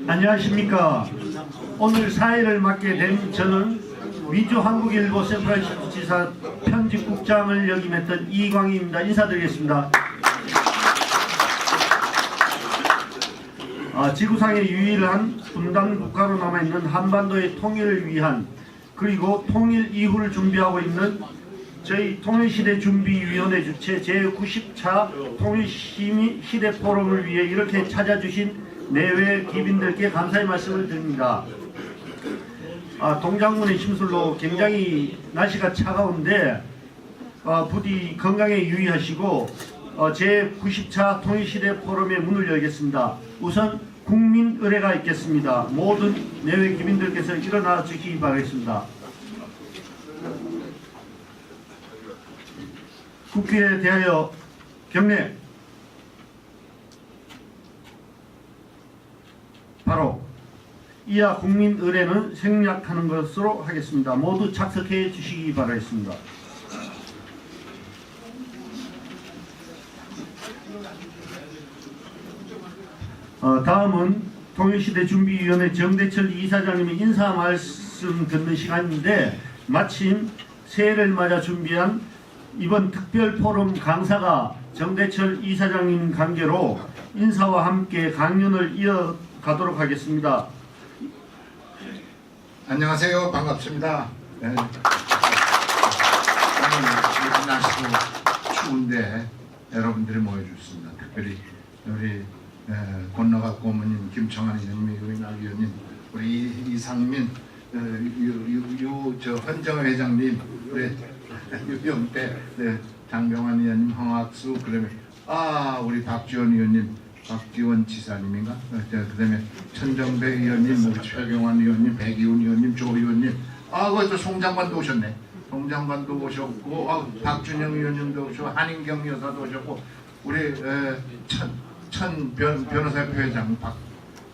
안녕하십니까. 오늘 사회를 맡게 된 저는 위주 한국일보 샌프란시스코 지사 편집국장을 역임했던 이광희입니다. 인사드리겠습니다. 지구상의 유일한 분단 국가로 남아있는 한반도의 통일을 위한 그리고 통일 이후를 준비하고 있는 저희 통일시대준비위원회 주최 제90차 통일시대 포럼을 위해 이렇게 찾아주신 내외 귀빈들께 감사의 말씀을 드립니다. 동장군의 심술로 굉장히 날씨가 차가운데 부디 건강에 유의하시고 제90차 통일시대 포럼의 문을 열겠습니다. 우선 국민 의례가 있겠습니다. 모든 내외 귀빈들께서 일어나 주시기 바라겠습니다. 국회에 대하여 경례. 바로 이하 국민 의례는 생략하는 것으로 하겠습니다. 모두 착석해 주시기 바라겠습니다. 다음은 통일시대준비위원회 정대철 이사장님의 인사 말씀 듣는 시간인데 마침 새해를 맞아 준비한 이번 특별 포럼 강사가 정대철 이사장님 관계로 인사와 함께 강연을 이어가도록 하겠습니다. 안녕하세요. 반갑습니다. 네. 오늘 날씨도 추운데 여러분들이 모여주셨습니다. 특별히 우리 권너가 고모님, 김청환 의원님, 유인학 의원님, 우리 이상민, 헌정회 회장님, 우리 유병태, 장병환 의원님, 황학수, 그다음에 우리 박지원 의원님, 박지원 지사님인가? 그다음에 천정배 의원님, 우리 최경환 의원님, 백이훈 의원님, 조 의원님, 그것도 송장관도 오셨네. 송장관도 오셨고, 박준영 의원님도 오셨고, 한인경 여사도 오셨고, 우리 천 변호사협회 회장,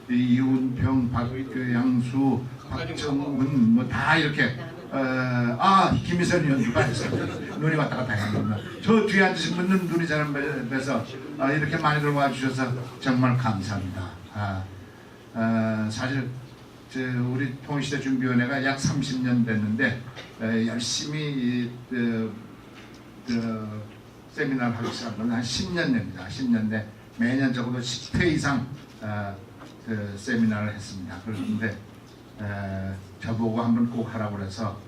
이훈평, 박양수, 박정은 뭐 다 이렇게 김희선 의원도 있어요. 눈이 왔다 갔다 합니다. 저 뒤에 앉으신 분들은 눈이 잘 안 뵈서 이렇게 많이들 와주셔서 정말 감사합니다. 사실 우리 통일시대준비위원회가 약 30년 됐는데 열심히 세미나를 하기 시작한 건 한 10년 됩니다. 10년 내 매년 적어도 10회 이상 세미나를 했습니다. 그런데 저보고 한번 꼭 하라고 해서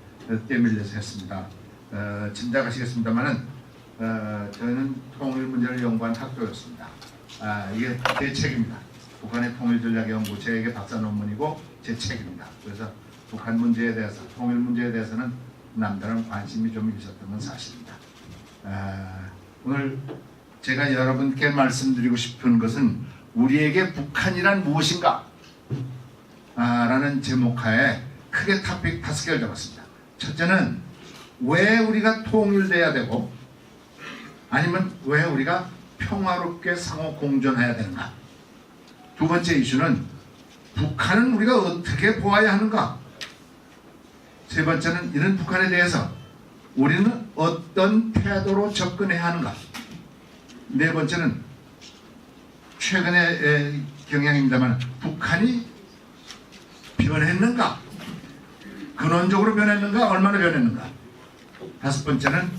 떼밀려서 했습니다. 짐작하시겠습니다만은 저는 통일 문제를 연구한 학도였습니다. 이게 제 책입니다. 북한의 통일전략연구 제에게 박사 논문이고 제 책입니다. 그래서 북한 문제에 대해서 통일 문제에 대해서는 남다른 관심이 좀 있었던 건 사실입니다. 오늘 제가 여러분께 말씀드리고 싶은 것은 우리에게 북한이란 무엇인가? 라는 제목하에 크게 토픽 5개를 잡았습니다. 첫째는 왜 우리가 통일돼야 되고 아니면 왜 우리가 평화롭게 상호 공존해야 되는가? 두 번째 이슈는 북한은 우리가 어떻게 보아야 하는가? 세 번째는 이런 북한에 대해서 우리는 어떤 태도로 접근해야 하는가? 네 번째는 최근의 경향입니다만 북한이 변했는가? 근원적으로 변했는가? 얼마나 변했는가? 다섯 번째는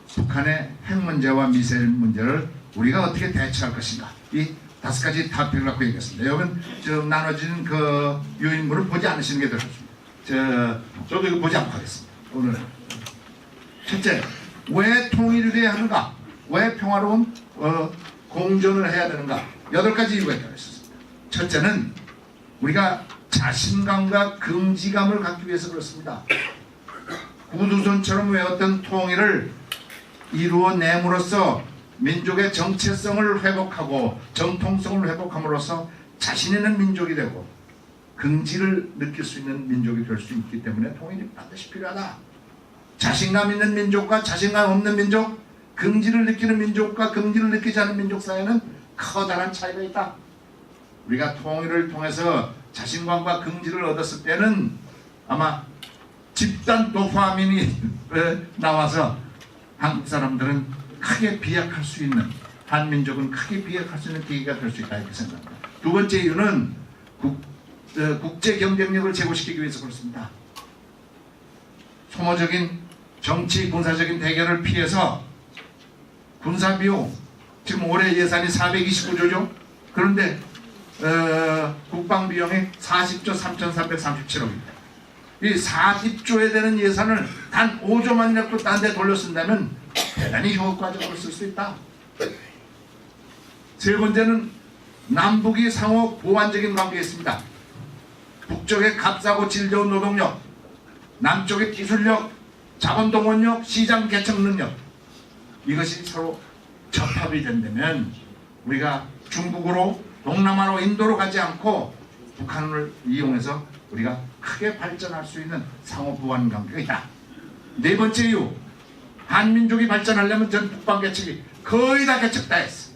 북한의 핵 문제와 미사일 문제를 우리가 어떻게 대처할 것인가? 이 5가지 토픽을 갖고 얘기했습니다. 여러분 나눠진 그 요인물을 보지 않으시는 게 더 좋습니다. 저도 이거 보지 않고 하겠습니다. 오늘은 첫째, 왜 통일이 돼야 하는가? 왜 평화로운 공존을 해야 되는가? 8가지 이유가 있다고 했습니다. 첫째는 우리가 자신감과 긍지감을 갖기 위해서 그렇습니다. 구두선처럼 왜 어떤 통일을 이루어냄으로써 민족의 정체성을 회복하고 정통성을 회복함으로써 자신 있는 민족이 되고 긍지를 느낄 수 있는 민족이 될 수 있기 때문에 통일이 반드시 필요하다. 자신감 있는 민족과 자신감 없는 민족, 긍지를 느끼는 민족과 긍지를 느끼지 않는 민족 사이에는 커다란 차이가 있다. 우리가 통일을 통해서 자신감과 긍지를 얻었을 때는 아마 집단 도파민이 나와서 한국 사람들은 크게 비약할 수 있는, 한민족은 크게 비약할 수 있는 계기가 될 수 있다 이렇게 생각합니다. 두 번째 이유는 국제 경쟁력을 제고시키기 위해서 그렇습니다. 소모적인 정치 군사적인 대결을 피해서 군사 비용 지금 올해 예산이 429조죠. 그런데 국방 비용이 40조 3,337억입니다. 이 40조에 되는 예산을 단 5조만이라도 딴 데 돌려 쓴다면 대단히 효과적으로 쓸 수 있다. 세 번째는 남북이 상호 보완적인 관계에 있습니다. 북쪽의 값싸고 질 좋은 노동력, 남쪽의 기술력, 자본동원력, 시장 개척 능력, 이것이 서로 접합이 된다면 우리가 중국으로 동남아로 인도로 가지 않고 북한을 이용해서 우리가 크게 발전할 수 있는 상호 보완 관계가 있다. 네 번째 이유, 한민족이 발전하려면 전 북방 개척이 거의 다 개척 다 했어.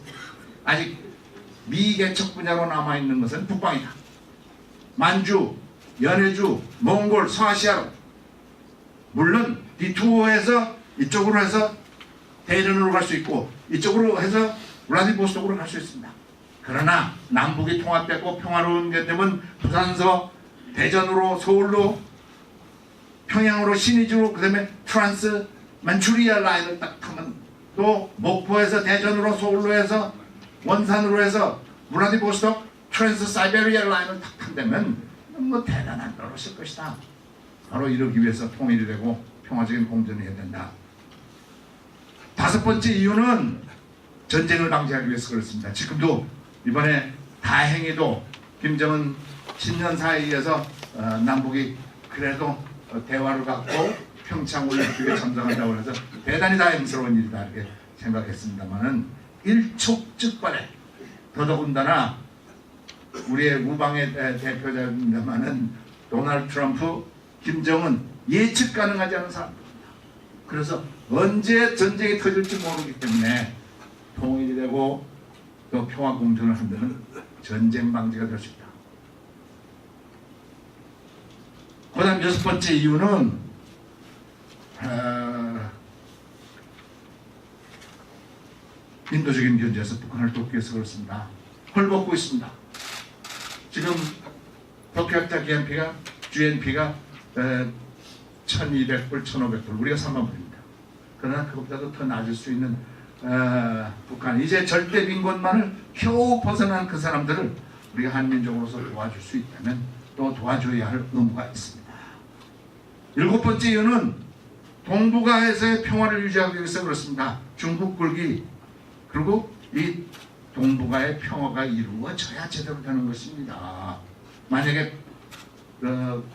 아직 미개척 분야로 남아있는 것은 북방이다. 만주, 연해주, 몽골, 서아시아로, 물론 디투어에서 이쪽으로 해서 대전으로 갈 수 있고 이쪽으로 해서 블라디보스톡으로 갈 수 있습니다. 그러나 남북이 통합되고 평화로운 게 되면 부산서 대전으로, 서울로, 평양으로, 신의주로, 그 다음에 트란스 만추리아 라인을 딱 하면, 또 목포에서 대전으로, 서울로 해서 원산으로 해서 블라디보스톡 트랜스 사이베리아 라인을 딱 한다면 뭐 대단한 노릇일 것이다. 바로 이러기 위해서 통일이 되고 평화적인 공존을 해야 된다. 다섯 번째 이유는 전쟁을 방지하기 위해서 그렇습니다. 지금도 이번에 다행히도 김정은 신년사에 남북이 그래도 대화를 갖고 평창 올림픽에 참석한다고 해서 대단히 다행스러운 일이다 이렇게 생각했습니다만은 일촉즉발에 더더군다나 우리의 우방의 대표자입니다만은 도널드 트럼프, 김정은 예측 가능하지 않은 사람입니다. 그래서 언제 전쟁이 터질지 모르기 때문에 통일이 되고 또 평화 공존을 한다는 전쟁 방지가 될 수 있다. 그 다음 여섯 번째 이유는 인도적인 견제에서 북한을 돕기 위해서 그렇습니다. 헐벗고 있습니다. 지금 도쿄학자 GNP가 1200불, 1500불, 우리가 3만불입니다. 그러나 그것보다도 더 낮을 수 있는 북한, 이제 절대 빈곤만을 겨우 벗어난 그 사람들을 우리가 한민족으로서 도와줄 수 있다면 또 도와줘야 할 의무가 있습니다. 일곱 번째 이유는 동북아에서의 평화를 유지하기 위해서 그렇습니다. 중국 굴기, 그리고 이 동북아의 평화가 이루어져야 제대로 되는 것입니다. 만약에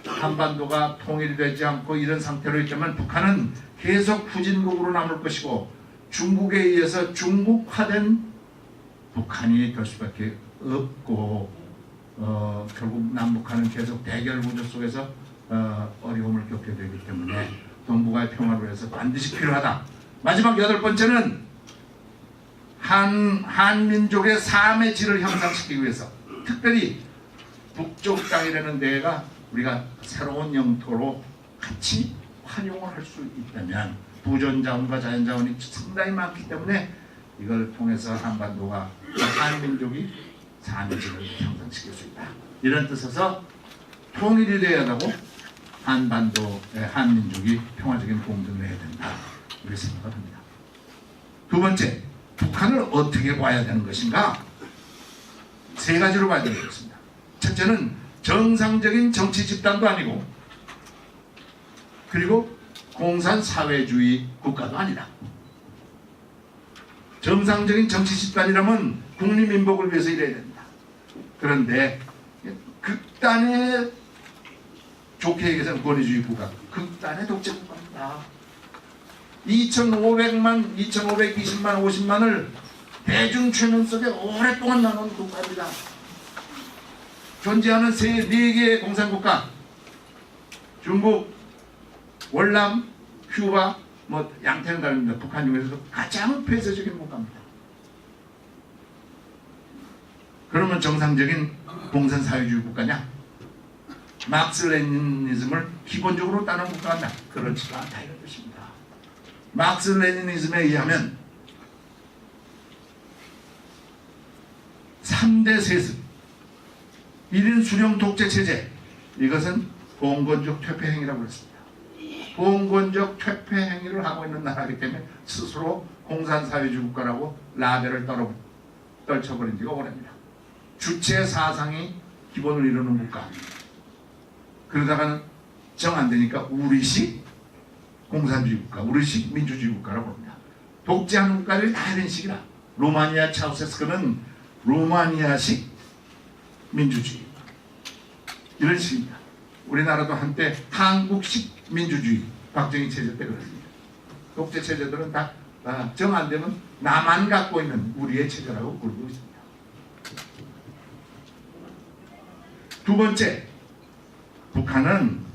한반도가 통일되지 않고 이런 상태로 있다면 북한은 계속 후진국으로 남을 것이고 중국에 의해서 중국화된 북한이 될 수밖에 없고 결국 남북한은 계속 대결 구조 속에서 어려움을 겪게 되기 때문에 동북아의 평화를 위해서 반드시 필요하다. 마지막 여덟 번째는 한민족의 삶의 질을 향상시키기 위해서 특별히 북쪽 땅이라는 데가 우리가 새로운 영토로 같이 활용을 할 수 있다면 부전자원과 자연자원이 상당히 많기 때문에 이걸 통해서 한반도가 한민족이 삶의 질을 향상시킬 수 있다. 이런 뜻에서 통일이 되어야 하고 한반도의 한민족이 평화적인 공존을 해야 된다. 이렇게 생각을 합니다. 두 번째, 북한을 어떻게 봐야 되는 것인가? 세 가지로 봐야 되겠습니다. 첫째는 정상적인 정치 집단도 아니고 그리고 공산사회주의 국가도 아니다. 정상적인 정치 집단이라면 국민민복을 위해서 일해야 된다. 그런데 극단의 좋게 얘기해서는 권위주의 국가, 극단의 독재 국가입니다. 2,500만, 2,520만, 50만을 대중 최면 속에 오랫동안 나눈 국가입니다. 존재하는 네 개의 공산국가, 중국, 월남, 큐바, 뭐 양태는 다릅니다. 북한 중에서도 가장 폐쇄적인 국가입니다. 그러면 정상적인 공산사회주의 국가냐? 막스 레니니즘을 기본적으로 따르는 국가냐? 그렇지가 않다 이런 뜻입니다. 막스 레니니즘에 의하면 3대 세습, 1인 수령 독재 체제, 이것은 봉건적 퇴폐 행위라고 했습니다. 봉건적 퇴폐 행위를 하고 있는 나라이기 때문에 스스로 공산사회주의 국가라고 라벨을 떨쳐버린 지가 오래입니다. 주체 사상이 기본을 이루는 국가. 그러다가는 정 안 되니까 우리식 공산주의 국가, 우리식 민주주의 국가라고 합니다. 독재하는 국가들이 다 이런 식이라. 루마니아 차우세스크는 루마니아식 민주주의, 이런 식입니다. 우리나라도 한때 한국식 민주주의, 박정희 체제 때 그랬습니다. 독재 체제들은 다 정 안 되면 나만 갖고 있는 우리의 체제라고 부르고 있습니다. 두 번째, 북한은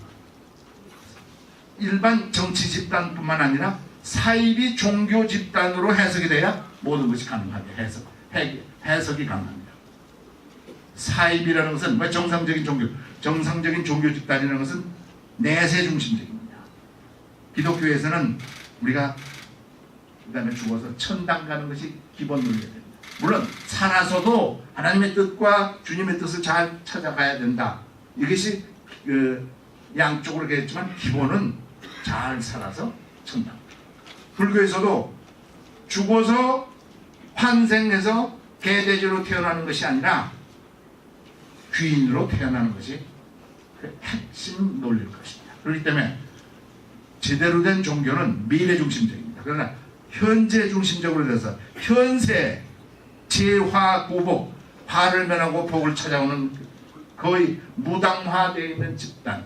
일반 정치 집단뿐만 아니라 사이비 종교 집단으로 해석이 돼야 모든 것이 가능합니다. 해석이 가능합니다. 사이비라는 것은 왜 정상적인 종교 집단이라는 것은 내세 중심적입니다. 기독교에서는 우리가 그 다음에 죽어서 천당 가는 것이 기본 논리가 됩니다. 물론 살아서도 하나님의 뜻과 주님의 뜻을 잘 찾아가야 된다. 이것이 양쪽으로 되겠지만 기본은 잘 살아서 천당. 불교에서도 죽어서 환생해서 개돼지로 태어나는 것이 아니라 귀인으로 태어나는 것이 그 핵심 논리일 것입니다. 그렇기 때문에 제대로 된 종교는 미래 중심적입니다. 그러나 현재 중심적으로 돼서 현세 재화 구복, 화를 면하고 복을 찾아오는 거의 무당화되어 있는 집단이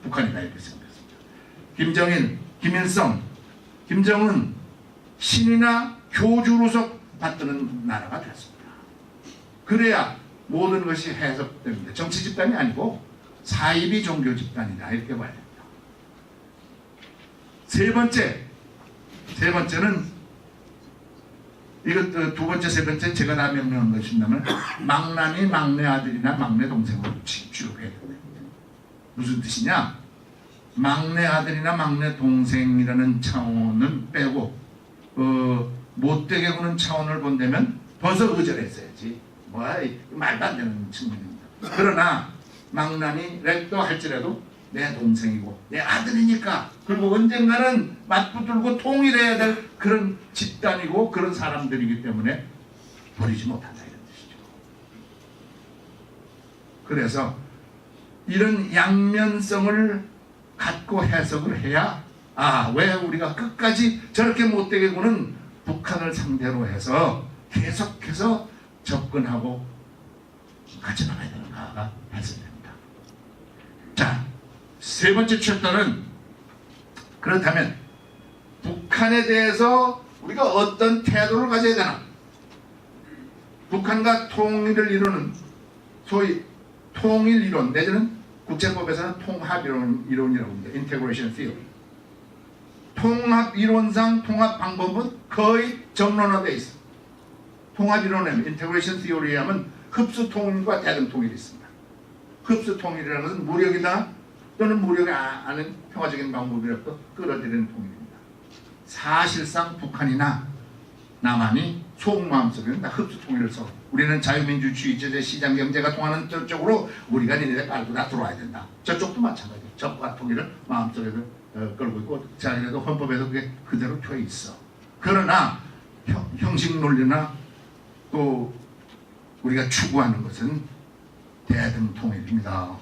북한이다, 이렇게 생각했습니다. 김정일, 김일성, 김정은 신이나 교주로서 받드는 나라가 됐습니다. 그래야 모든 것이 해석됩니다. 정치 집단이 아니고 사이비 종교 집단이다, 이렇게 봐야 됩니다. 세 번째는 이것 두 번째, 세 번째 제가 다 명명한 것이냐면 망나니 막내 아들이나 막내 동생으로 취급해야 됩니다. 무슨 뜻이냐? 막내 아들이나 막내 동생이라는 차원은 빼고 못되게 구는 차원을 본다면 벌써 의절했어야지. 말도 안 되는 측면입니다. 그러나 망나니 렉도 할지라도 내 동생이고 내 아들이니까, 그리고 언젠가는 맞붙들고 통일해야 될 그런 집단이고 그런 사람들이기 때문에 버리지 못한다, 이런 뜻이죠. 그래서 이런 양면성을 갖고 해석을 해야 왜 우리가 끝까지 저렇게 못되게 구는 북한을 상대로 해서 계속해서 접근하고 같이 나가야 되는가가 해석됩니다. 자, 세 번째 챕터는 그렇다면 북한에 대해서 우리가 어떤 태도를 가져야 되나? 북한과 통일을 이루는 소위 통일 이론, 내지는 국제법에서는 통합 이론이라고 합니다. Integration Theory. 통합 이론상 통합 방법은 거의 정론화되어 있습니다. 통합 이론에는 Integration Theory에 하면 흡수 통일과 대등 통일이 있습니다. 흡수 통일이라는 것은 무력이다 또는 무력이 아닌 평화적인 방법이라도 끌어들이는 통일입니다. 사실상 북한이나 남한이 속마음속에는 다 흡수 통일을 써. 우리는 자유민주주의 제재 시장경제가 통하는 저쪽으로 우리가 니네들 깔고 다 들어와야 된다. 저쪽도 마찬가지예요. 적과 통일을 마음속에서 끌고 있고 자기네도 헌법에서 그게 그대로 펴 있어. 그러나 형식 논리나 또 우리가 추구하는 것은 대등 통일입니다.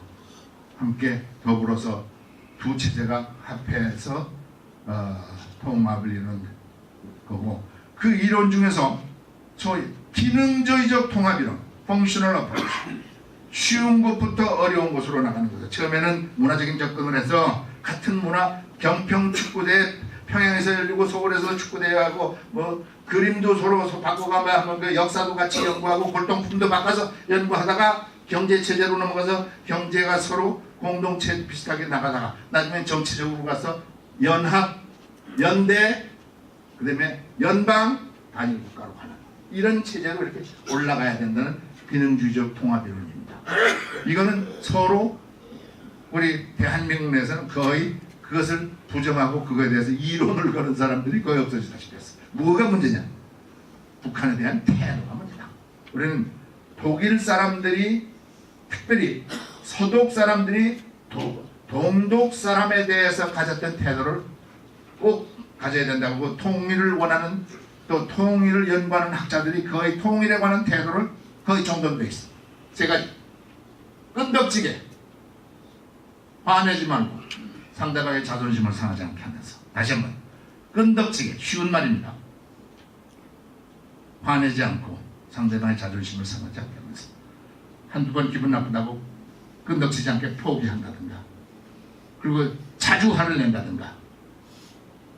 함께 더불어서 두 체제가 합해서 통합을 이루는 거고, 그 이론 중에서 소위 기능주의적 통합 이론, Functional Approach, 쉬운 것부터 어려운 곳으로 나가는 거죠. 처음에는 문화적인 접근을 해서 같은 문화, 경평 축구대 평양에서 열리고 서울에서 축구대회하고 뭐 그림도 서로 바꿔가며 하면 그 역사도 같이 연구하고 골동품도 바꿔서 연구하다가 경제 체제로 넘어가서 경제가 서로 공동체 비슷하게 나가다가 나중에 정치적으로 가서 연합, 연대, 그 다음에 연방, 단일 국가로 가는 이런 체제로 이렇게 올라가야 된다는 기능주의적 통합 이론입니다. 이거는 서로 우리 대한민국 내에서는 거의 그것을 부정하고 그거에 대해서 이론을 거는 사람들이 거의 없어지다시피 했어. 뭐가 문제냐? 북한에 대한 태도가 문제다. 우리는 독일 사람들이 특별히 서독 사람들이 동독 사람에 대해서 가졌던 태도를 꼭 가져야 된다고, 통일을 원하는 또 통일을 연구하는 학자들이 거의 통일에 관한 태도를 거의 정돈되어 있어. 제가 끈덕지게 화내지 말고 상대방의 자존심을 상하지 않게 하면서, 다시 한번 끈덕지게, 쉬운 말입니다. 화내지 않고 상대방의 자존심을 상하지 않게 하면서 한두 번 기분 나쁘다고 끈덕지지 않게 포기한다든가, 그리고 자주 화를 낸다든가,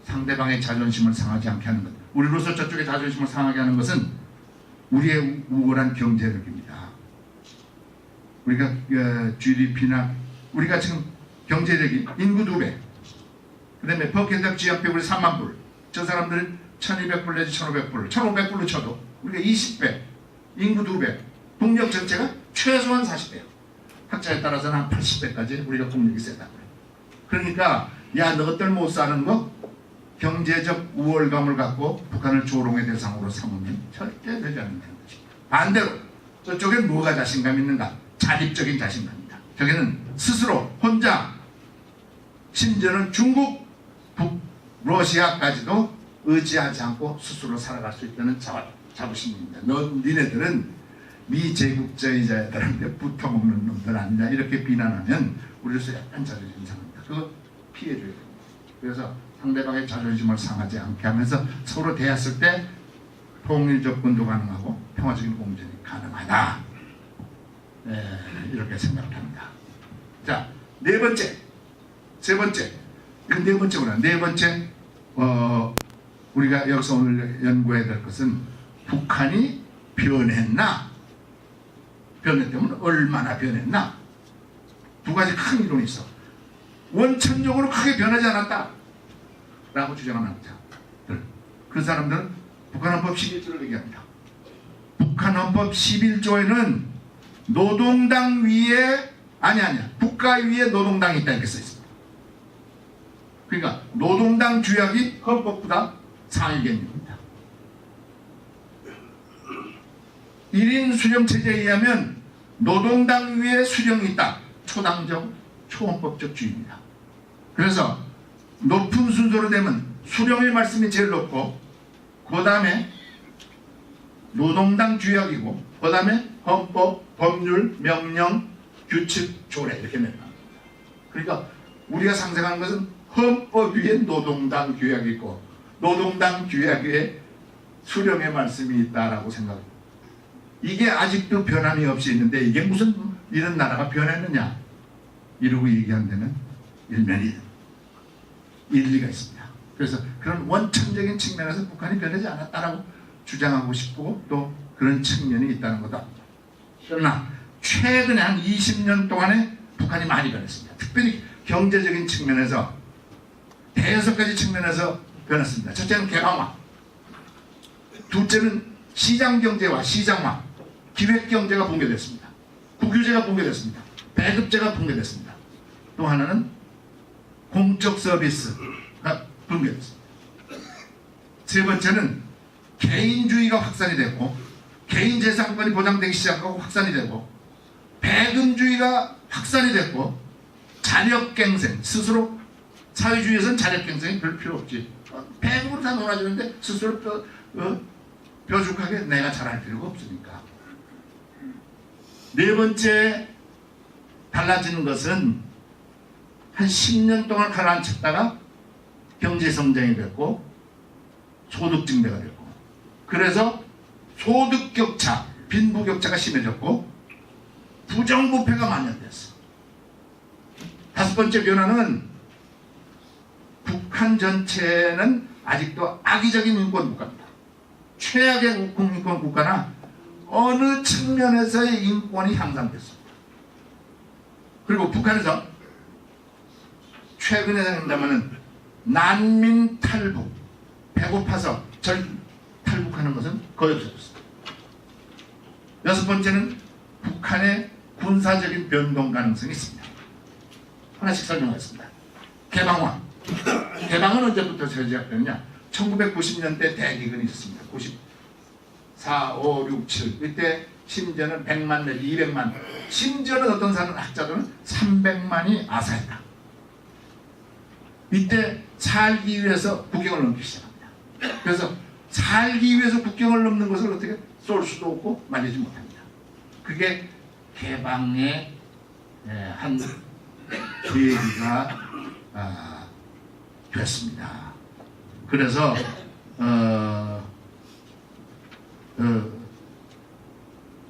상대방의 자존심을 상하지 않게 하는 것, 우리로서 저쪽의 자존심을 상하게 하는 것은 우리의 우월한 경제력입니다. 우리가 GDP나 우리가 지금 경제력이 인구 2배, 그 다음에 퍼캔다 GDP 우리 3만 불, 저 사람들은 1200불 내지 1500불, 1500불로 쳐도 우리가 20배, 인구 2배, 국력 전체가 최소한 40배예요. 학자에 따라서는 한 80배까지 우리가 국력이 세다고요. 그러니까 야, 너희들 못 사는 거 경제적 우월감을 갖고 북한을 조롱의 대상으로 삼으면 절대 되지 않는다는 것입니다. 반대로 저쪽엔 뭐가 자신감 있는가? 자립적인 자신감입니다. 저기는 스스로 혼자, 심지어는 중국, 북, 러시아까지도 의지하지 않고 스스로 살아갈 수 있다는 자부심입니다. 니네들은 미제국주의자들한테 붙어먹는 놈들 아니냐, 이렇게 비난하면 우리로서 약간 자존심 상합니다. 그거 피해줘야 됩니다. 그래서 상대방의 자존심을 상하지 않게 하면서 서로 대했을 때 통일 접근도 가능하고 평화적인 공존이 가능하다. 이렇게 생각합니다. 자, 네 번째, 세 번째, 이건 네 번째구나. 네 번째, 우리가 여기서 오늘 연구해야 될 것은 북한이 변했나? 변했다면 얼마나 변했나? 두 가지 큰 이론이 있어. 원천적으로 크게 변하지 않았다 라고 주장하는 학자들, 그 사람들은 북한헌법 11조를 얘기합니다. 북한헌법 11조에는 노동당 위에 아니야 국가 위에 노동당이 있다 이렇게 써 있습니다. 그러니까 노동당 규약이 헌법보다 상위 개념입니다. 1인 수령 체제에 의하면 노동당 위에 수령이 있다. 초당적, 초헌법적 주의입니다. 그래서 높은 순서로 되면 수령의 말씀이 제일 높고, 그 다음에 노동당 규약이고, 그 다음에 헌법, 법률, 명령, 규칙, 조례 이렇게 내려갑니다. 그러니까 우리가 상상하는 것은 헌법 위에 노동당 규약이 있고 노동당 규약 위에 수령의 말씀이 있다라고 생각합니다. 이게 아직도 변함이 없이 있는데 이게 무슨 이런 나라가 변했느냐 이러고 얘기한다면 일면이 일리가 있습니다. 그래서 그런 원천적인 측면에서 북한이 변하지 않았다라고 주장하고 싶고 또 그런 측면이 있다는 거다. 그러나 최근에 한 20년 동안에 북한이 많이 변했습니다. 특별히 경제적인 측면에서 대여섯 가지 측면에서 변했습니다. 첫째는 개방화, 둘째는 시장경제와 시장화, 기획경제가 붕괴됐습니다. 국유제가 붕괴됐습니다. 배급제가 붕괴됐습니다. 또 하나는 공적 서비스가 붕괴됐습니다. 세 번째는 개인주의가 확산이 됐고 개인재산권이 보장되기 시작하고 확산이 되고 배금주의가 확산이 됐고 자력갱생, 스스로 사회주의에서는 자력갱생이 별 필요 없지. 배금으로 다 놀아주는데 스스로 뾰족하게 내가 잘할 필요가 없으니까. 네 번째 달라지는 것은 한 10년 동안 가라앉혔다가 경제성장이 됐고 소득증대가 됐고 그래서 소득격차, 빈부격차가 심해졌고 부정부패가 만연됐어. 다섯 번째 변화는 북한 전체는 아직도 악의적인 인권 국가입니다. 최악의 국민권 국가나 어느 측면에서의 인권이 향상됐습니다. 그리고 북한에서 최근에 생긴다면 난민 탈북, 배고파서 탈북하는 것은 거의 없어졌습니다. 여섯 번째는 북한의 군사적인 변동 가능성이 있습니다. 하나씩 설명하겠습니다. 개방화. 개방은 언제부터 시작되느냐? 1990년대 대기근이 있었습니다. 94, 5, 6, 7 이때 심지어는 100만 내지 200만, 심지어는 어떤 사람 학자들은 300만이 아사했다. 이때 살기 위해서 국경을 넘기 시작합니다. 그래서 살기 위해서 국경을 넘는 것을 어떻게 쏠 수도 없고 말리지 못합니다. 그게 개방의 한 계기가 됐습니다. 그래서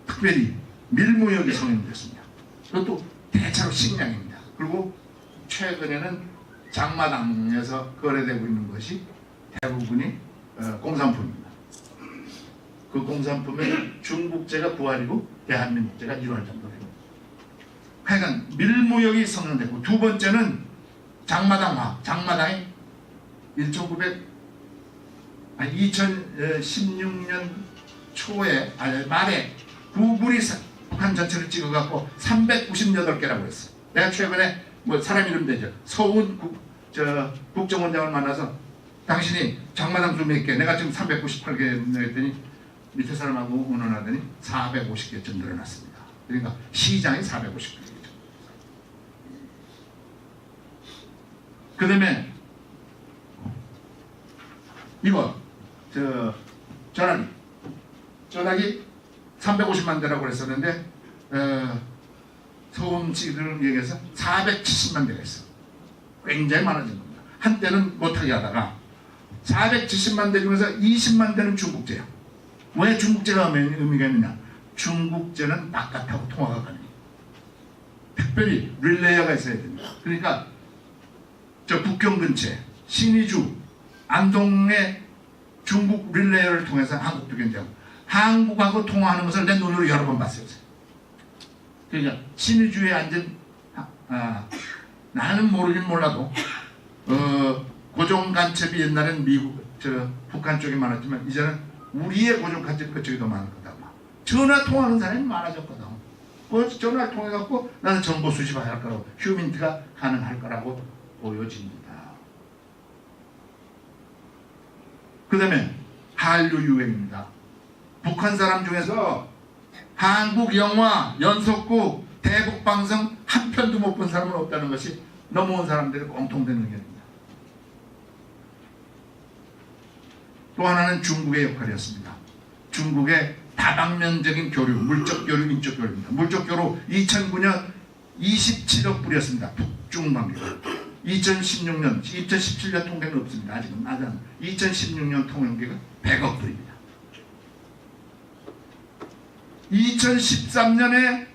특별히 밀무역이 성행됐습니다. 그것도 대체로 식량입니다. 그리고 최근에는 장마당에서 거래되고 있는 것이 대부분이 공산품입니다. 그 공산품은 중국제가 부활이고 대한민국제가 이루어질 정도예요. 하여간 밀무역이 성행됐고, 두 번째는 장마당화. 장마당이 2016년 초에 말에 구글이 북한 전체를 찍어갖고 398개라고 했어. 내가 최근에 뭐 사람 이름 되죠. 서훈 국정원장을 만나서 당신이 장마당 좀 몇 개, 내가 지금 398개 했더니 밑에 사람하고 의논하더니 450개쯤 늘어났습니다. 그러니까 시장이 450개죠. 그 다음에 이거 전화기 350만 대라고 그랬었는데 서울시를 얘기해서 470만 대가 있어. 굉장히 많아진 겁니다. 한때는 못하게 하다가 470만 대 중에서 20만 대는 중국제야. 왜 중국제가 의미가 있느냐? 중국제는 바깥하고 통화가 가능해요. 특별히 릴레이어가 있어야 됩니다. 그러니까 저 북경 근처에 신의주 안동의 중국 릴레이어를 통해서 한국도 견제하고, 한국하고 통화하는 것을 내 눈으로 여러 번 봤어요. 그러니까 신의주에 앉은 나는 모르긴 몰라도 고종 간첩이 옛날엔 북한 쪽에 많았지만 이제는 우리의 고종 간첩 그쪽이 더 많을 거다. 전화 통화하는 사람이 많아졌거든. 그 전화를 통해 갖고 나는 정보 수집할 거라고, 휴민트가 가능할 거라고 보여집니다. 그 다음에 한류 유행입니다. 북한 사람 중에서 한국 영화, 연속극, 대북 방송 한 편도 못 본 사람은 없다는 것이 넘어온 사람들의 공통된 의견입니다. 또 하나는 중국의 역할이었습니다. 중국의 다방면적인 교류, 물적 교류, 인적 교류입니다. 물적 교류 2009년 27억 불이었습니다. 북중 관계가. 2017년 통계는 없습니다. 아직은 2016년 통계가 100억 불입니다. 2013년에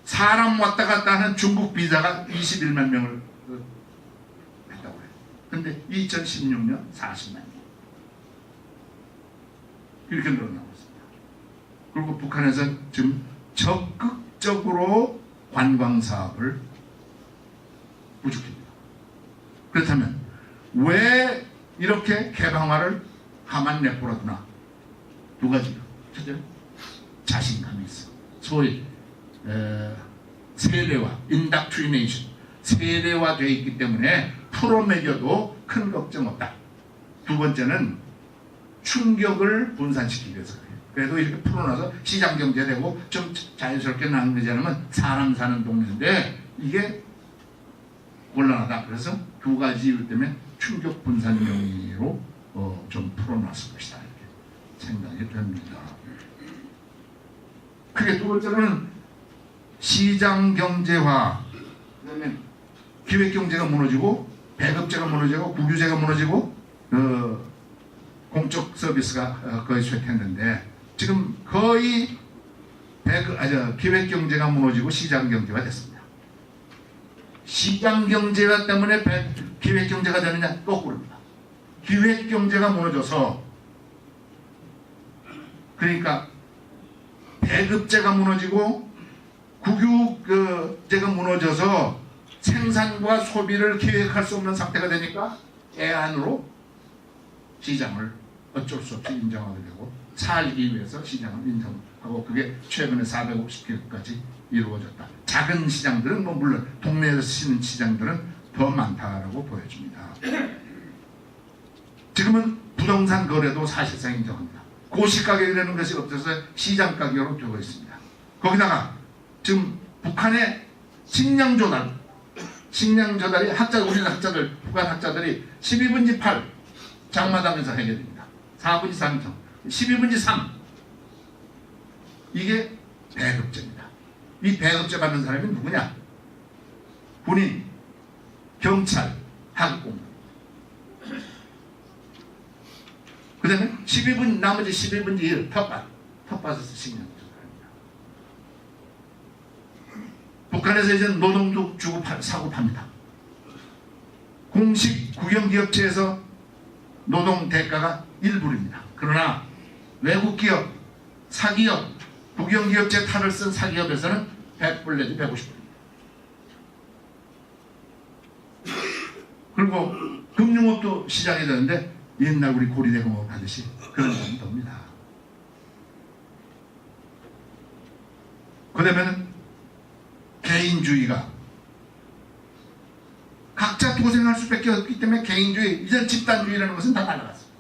사람 왔다 갔다 하는 중국 비자가 21만 명을 했다고 해요. 근데 2016년 40만 명. 이렇게 늘어나고 있습니다. 그리고 북한에서는 지금 적극적으로 관광사업을 부추깁니다. 그렇다면 왜 이렇게 개방화를 가만 내버려두나? 두 가지요. 첫째, 자신감이 있어. 소위 세례화, 인닥트리네이션, 세례화되어 있기 때문에 풀어매겨도 큰 걱정 없다. 두 번째는 충격을 분산시키기 위해서 그래요. 그래도 이렇게 풀어놔서 시장경제되고 좀 자연스럽게 나는 거지 않으면 사람 사는 동네인데 이게 곤란하다. 그래서 두 가지 이유 때문에 충격 분산 명의로 좀 풀어놨을 것이다. 이렇게 생각이 됩니다. 크게 두 번째는 시장경제화, 그 다음에 기획경제가 무너지고 배급제가 무너지고 국유제가 무너지고 공적 서비스가 거의 쇠퇴했는데 지금 거의 기획경제가 무너지고 시장경제가 됐습니다. 시장경제가 때문에 기획경제가 되느냐? 거꾸로입니다. 기획경제가 무너져서, 그러니까 배급제가 무너지고 국유제가 무너져서 생산과 소비를 기획할 수 없는 상태가 되니까 애안으로 시장을 어쩔 수 없이 인정하게 되고, 살기 위해서 시장을 인정하고, 그게 최근에 450개까지 이루어졌다. 작은 시장들은 물론 동네에서 쓰는 시장들은 더 많다라고 보여집니다. 지금은 부동산 거래도 사실상 인정합니다. 고시 가격이라는 것이 없어서 시장 가격으로 되고 있습니다. 거기다가 지금 북한의 식량 조달이 우리나라 학자들, 북한 학자들이 12분지 8 장마당에서 해결됩니다. 4분지 3, 12분지 3 이게 배급제입니다. 이 배급제 받는 사람이 누구냐? 군인, 경찰, 항공. 그 다음에 나머지 12분지 1 텃밭에서 식량 조달합니다. 북한에서 이제 노동도 주고 사고 팝니다. 공식 국영기업체에서 노동 대가가 1불입니다. 그러나 외국 기업, 사기업, 국영기업체 탈을 쓴 사기업에서는 100불 내지 150불입니다. 그리고 금융업도 시작이 되는데 옛날 우리 고리대공업 하듯이 그런 점이 됩니다. 그 다음에는 개인주의가 각자 고생할 수밖에 없기 때문에 개인주의, 이제 집단주의라는 것은 다 날아갔어요.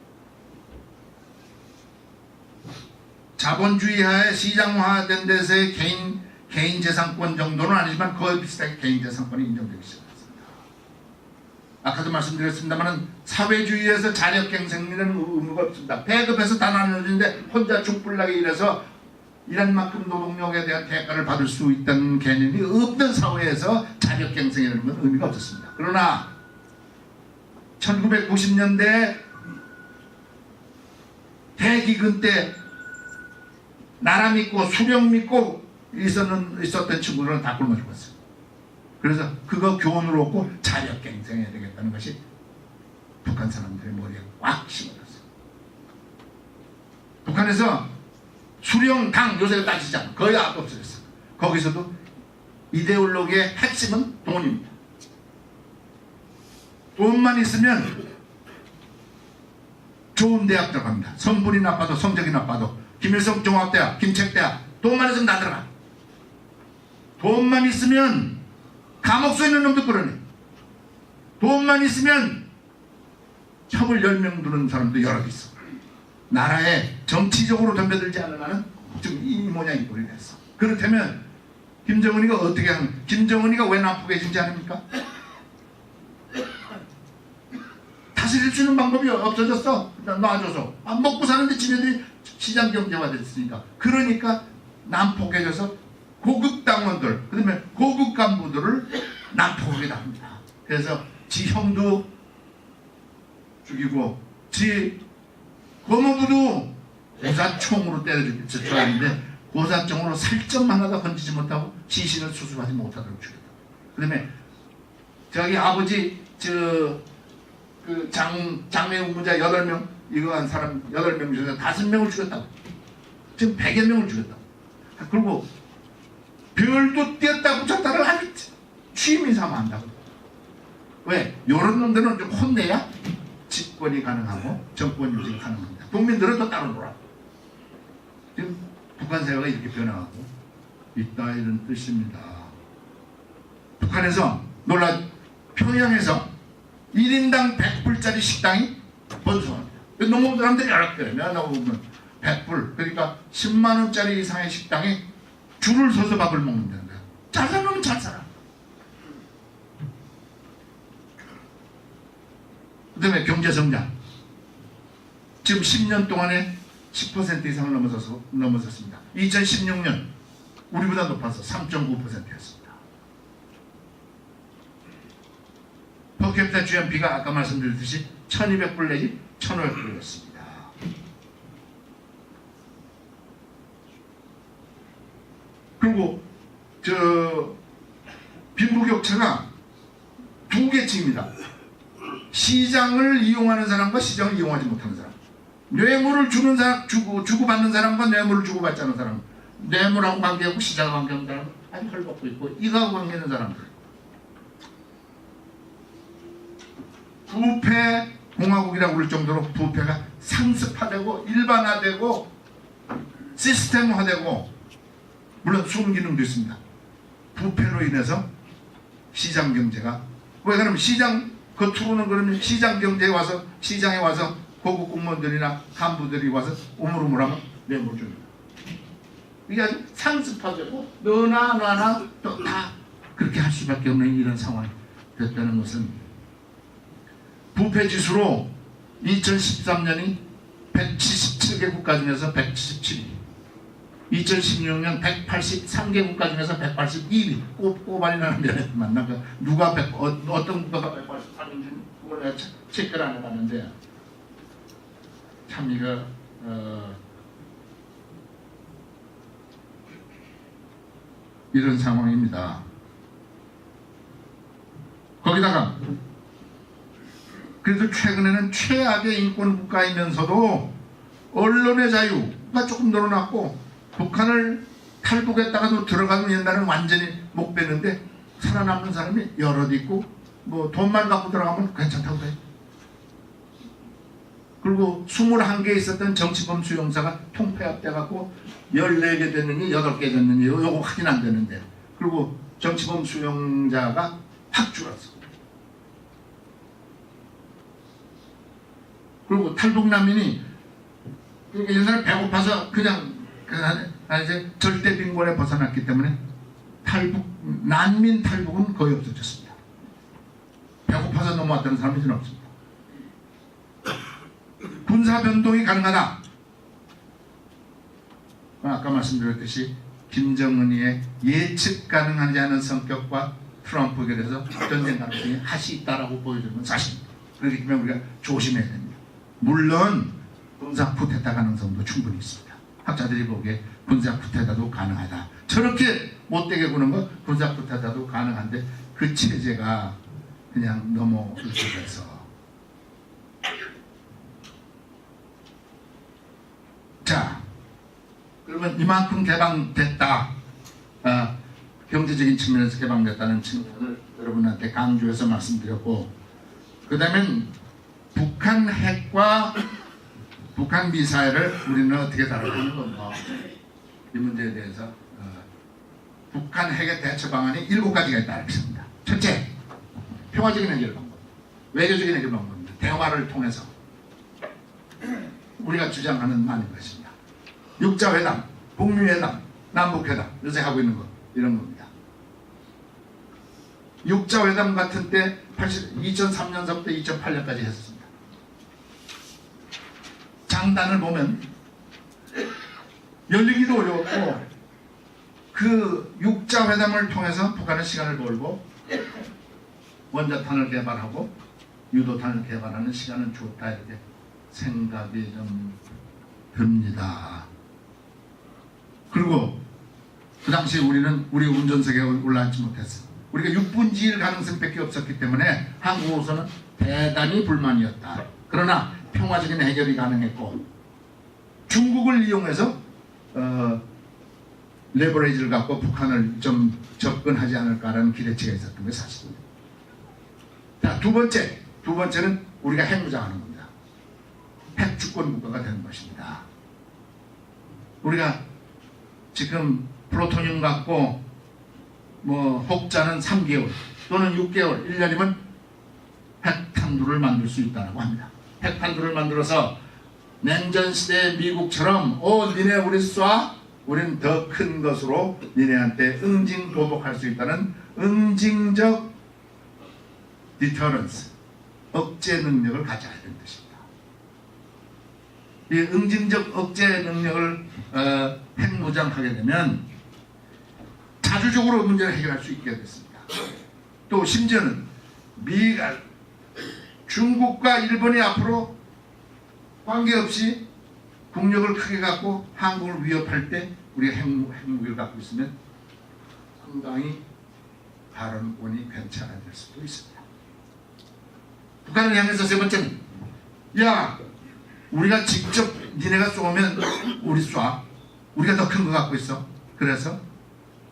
자본주의 하에 시장화된 데서의 개인 재산권 정도는 아니지만 거의 비슷하게 개인 재산권이 인정되기 시작했습니다. 아까도 말씀드렸습니다만 사회주의에서 자력갱생이라는 의무가 없습니다. 배급해서 다 나눠주는데 혼자 죽불나게 일해서 일한 만큼 노동력에 대한 대가를 받을 수 있다는 개념이 없던 사회에서 자력갱생이라는 건 의미가 없었습니다. 그러나 1990년대 대기근 때 나라 믿고 수령 믿고 있었던 친구들은 다 굶어 죽었어요. 그래서 그거 교훈으로 얻고 자력갱생해야 되겠다는 것이 북한 사람들의 머리에 꽉 심어졌어요. 북한에서 수령당 요새 따지잖아. 거의 없어졌어요. 거기서도 이데올로기의 핵심은 돈입니다. 돈만 있으면 좋은 대학 들어갑니다. 성분이 나빠도 성적이 나빠도 김일성 종합대학, 김책대학 돈만 있으면 다 들어가. 돈만 있으면 감옥 서 있는 놈도 끌어내. 돈만 있으면 첩을 10명 두는 사람도 여러 개 있어. 나라에 정치적으로 덤벼들지 않은 한은 지금 이 모양이 꼴이 됐어. 그렇다면 김정은이가 어떻게 하는, 김정은이가 왜 난폭해진지 아닙니까? 다스릴 수 있는 방법이 없어졌어. 놔줘서. 먹고 사는데 지네들이 시장 경제화 됐으니까. 그러니까 난폭해져서 고급 당원들, 그 다음에 고급 간부들을 난폭하게 합니다. 그래서 지 형도 죽이고, 지 고모부도 고사총으로 때려줘야 하는데, 고사총으로 살점 하나도 건지지 못하고 시신을 수습하지 못하도록 죽였다. 그 다음에 저기 아버지, 장례 의무자 8명, 이거 한 사람 8명 중에 5명을 죽였다고. 지금 100여 명을 죽였다고. 그리고 별도 띄었다고 쳤다를 아주 취미 삼아 한다고. 왜? 요런 놈들은 좀 혼내야 집권이 가능하고 정권 유지가 가능합니다. 국민들은 또 따로 놀아. 지금 북한 사회가 이렇게 변화하고 있다, 이런 뜻입니다. 북한에서 평양에서 1인당 100불짜리 식당이 번성합니다. 농업 사람들이 알았거든요. 나오면 100불, 그러니까 10만원짜리 이상의 식당에 줄을 서서 밥을 먹는다는 거야. 잘 살면 잘 살아. 그 다음에 경제성장. 지금 10년 동안에 10% 이상을 넘어섰습니다. 2016년 우리보다 높아서 3.9%였습니다. 퍼캐피타 GNP가 아까 말씀드렸듯이 1200불 내지 1500불이었습니다. 그리고 빈부격차가 두 계층입니다. 시장을 이용하는 사람과 시장을 이용하지 못하는 사람. 뇌물을 주는 사람, 주고받는 사람과 뇌물을 주고받지 않는 사람. 뇌물하고 관계하고 시장하고 관계하는 사람 아주 헐벗고 있고, 이거하고 관계하는 사람들. 부패 공화국이라고 부를 정도로 부패가 상습화되고 일반화되고 시스템화되고, 물론 순기능도 있습니다. 부패로 인해서 시장 경제가, 왜 그러면 시장 겉으로는 그러면 시장 경제에 와서, 시장에 와서 고급 공무원들이나 간부들이 와서 우물우물하면 네, 못 줍니다. 이게 아주 상습화되고 너나 또 다 그렇게 할 수밖에 없는 이런 상황이 됐다는 것은 부패지수로 2013년이 177개 국가 중에서 177위, 2016년 183개 국가 중에서 182위, 꼬발이 나는 면에 만나 누가 어떤 국가가 183인지 그걸 내가 체크를 안 해봤는데 참 이거 이런 상황입니다. 거기다가 그래도 최근에는 최악의 인권 국가이면서도 언론의 자유가 조금 늘어났고 북한을 탈북했다가도 들어가면 옛날에는 완전히 못 빼는데 살아남는 사람이 여럿 있고 뭐 돈만 갖고 들어가면 괜찮다고 해요. 그리고 21개 있었던 정치범 수용사가 통폐합돼 갖고 14개 됐느니 8개 됐느니 요거 확인 안 되는데 그리고 정치범 수용자가 확 줄었어. 그리고 탈북난민이 옛날에 배고파서 그냥 이제 절대 빈곤에 벗어났기 때문에 난민 탈북은 거의 없어졌습니다. 배고파서 넘어왔다는 사람이 이제는 없습니다. 군사 변동이 가능하다. 아까 말씀드렸듯이 김정은이의 예측 가능하지 않은 성격과 트럼프에 대해서 전쟁 가능성이 한시 있다라고 보여주는 건 사실입니다. 그렇기 때문에 우리가 조심해야 됩니다. 물론 군사 쿠데타 가능성도 충분히 있습니다. 학자들이 보기에 군사 쿠데타도 가능하다. 저렇게 못되게 구는 거 군사 쿠데타도 가능한데 그 체제가 그냥 넘어있어서 자 그러면 이만큼 개방됐다. 경제적인 측면에서 개방됐다는 측면을 여러분한테 강조해서 말씀드렸고 그 다음엔 북한 핵과 북한 미사일을 우리는 어떻게 다루는 건가 이 문제에 대해서 북한 핵의 대처 방안이 7가지가 있다고 했습니다. 첫째, 평화적인 해결 방법, 외교적인 해결 방법입니다. 대화를 통해서 우리가 주장하는 말인 것입니다. 육자회담, 북미회담, 남북회담 요새 하고 있는 것 이런 겁니다. 육자회담 같은 때 2003년서부터 2008년까지 했습니다. 장단을 보면 열리기도 어려웠고 그 육자회담을 통해서 북한은 시간을 벌고 원자탄을 개발하고 유도탄을 개발하는 시간은 좋다 이렇게 생각이 좀 듭니다. 그리고 그 당시 우리는 우리 운전석에 올라앉지 못했어. 우리가 6분지일 가능성밖에 없었기 때문에 한국으로서는 대단히 불만이었다. 그러나 평화적인 해결이 가능했고 중국을 이용해서 레버리지를 갖고 북한을 좀 접근하지 않을까라는 기대치가 있었던 게 사실입니다. 자, 두 번째는 우리가 핵무장하는 겁니다. 핵주권 국가가 되는 것입니다. 우리가 지금 플루토늄 갖고 뭐 혹자는 3개월 또는 6개월 1년이면 핵탄두를 만들 수 있다고 합니다. 핵탄두를 만들어서 냉전시대 미국처럼 니네 우리 쏴? 우린 더 큰 것으로 니네한테 응징보복할 수 있다는 응징적 디터런스, 억제 능력을 가져야 되는 것입니다. 이 응징적 억제 능력을 핵무장하게 되면 자주적으로 문제를 해결할 수 있게 됐습니다. 또 심지어는 중국과 일본이 앞으로 관계없이 국력을 크게 갖고 한국을 위협할 때 우리가 핵무기를 갖고 있으면 상당히 발언권이 괜찮아질 수도 있습니다. 북한을 향해서 세 번째는 야 우리가 직접 니네가 쏘면 우리 쏴. 우리가 더 큰 거 갖고 있어. 그래서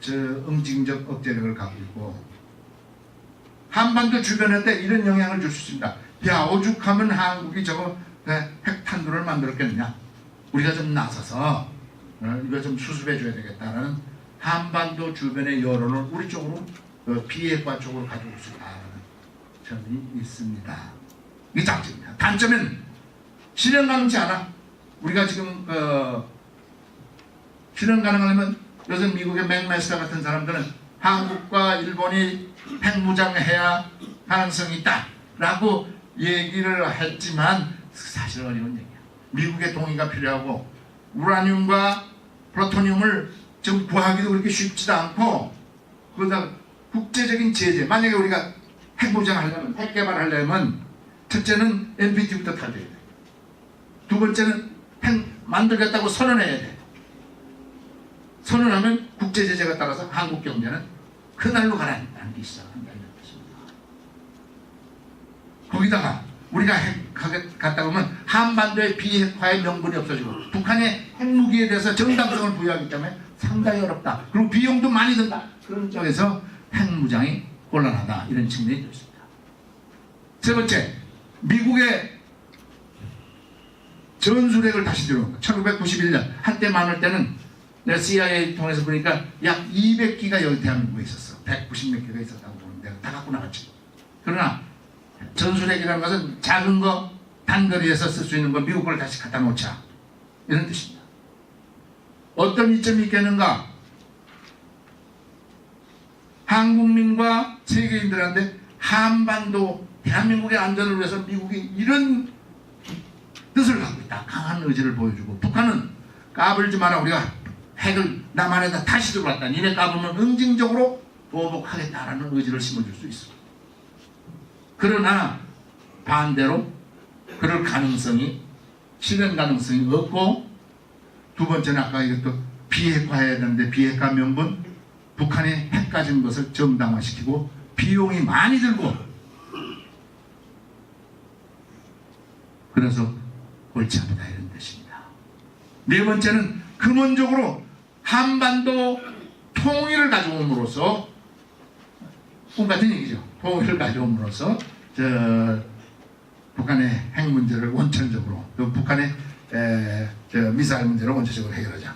저 응징적 억제력을 갖고 있고 한반도 주변에 이런 영향을 줄 수 있습니다. 야 오죽하면 한국이 저거 핵탄두를 만들었겠느냐. 우리가 좀 나서서 이거 좀 수습해 줘야 되겠다라는 한반도 주변의 여론을 우리 쪽으로 비핵화 쪽으로 가져올 수 있다는 점이 있습니다. 이게 장점입니다. 단점은 실현 가능치 않아. 우리가 지금 실현 가능하려면 요즘 미국의 맥메스터 같은 사람들은 한국과 일본이 핵무장해야 가능성이 있다 라고 얘기를 했지만 사실 어려운 얘기야. 미국의 동의가 필요하고 우라늄과 플루토늄을 좀 구하기도 그렇게 쉽지도 않고, 그러다 국제적인 제재, 만약에 우리가 핵무장하려면, 핵 개발하려면 첫째는 NPT부터 타줘야 돼. 두 번째는 핵 만들겠다고 선언해야 돼. 선언하면 국제 제재가 따라서 한국 경제는 그날로 가라앉기 시작한다는 것입니다. 거기다가 우리가 핵 갔다 오면 한반도의 비핵화의 명분이 없어지고 북한의 핵무기에 대해서 정당성을 부여하기 때문에 상당히 어렵다. 그리고 비용도 많이 든다. 그런 쪽에서 핵무장이 곤란하다. 이런 측면이 있습니다. 세 번째, 미국의 전술핵을 다시 들어온 거. 1991년 한때 많을 때는 내가 CIA 통해서 보니까 약 200기가 여기 대한민국에 있었어. 190몇 개가 있었다고 보는데 다 갖고 나갔지. 그러나 전술핵이라는 것은 작은 거 단거리에서 쓸 수 있는 거 미국 걸 다시 갖다 놓자, 이런 뜻입니다. 어떤 이점이 있겠는가? 한국민과 세계인들한테 한반도 대한민국의 안전을 위해서 미국이 이런 뜻을 갖고 있다. 강한 의지를 보여주고, 북한은 까불지 마라. 우리가 핵을 남한에다 다시 들어왔다. 니네 까불면 응징적으로 보복하겠다라는 의지를 심어줄 수 있어. 그러나 반대로 그럴 가능성이, 실현 가능성이 없고, 두 번째는 아까 이것도 비핵화해야 되는데 비핵화 명분, 북한이 핵 가진 것을 정당화시키고 비용이 많이 들고, 그래서 옳지 않다, 이런 뜻입니다. 네 번째는 근원적으로 한반도 통일을 가져옴으로써, 꿈 같은 얘기죠. 통일을 가져옴으로써 북한의 핵 문제를 원천적으로, 또 북한의 미사일 문제를 원천적으로 해결하자.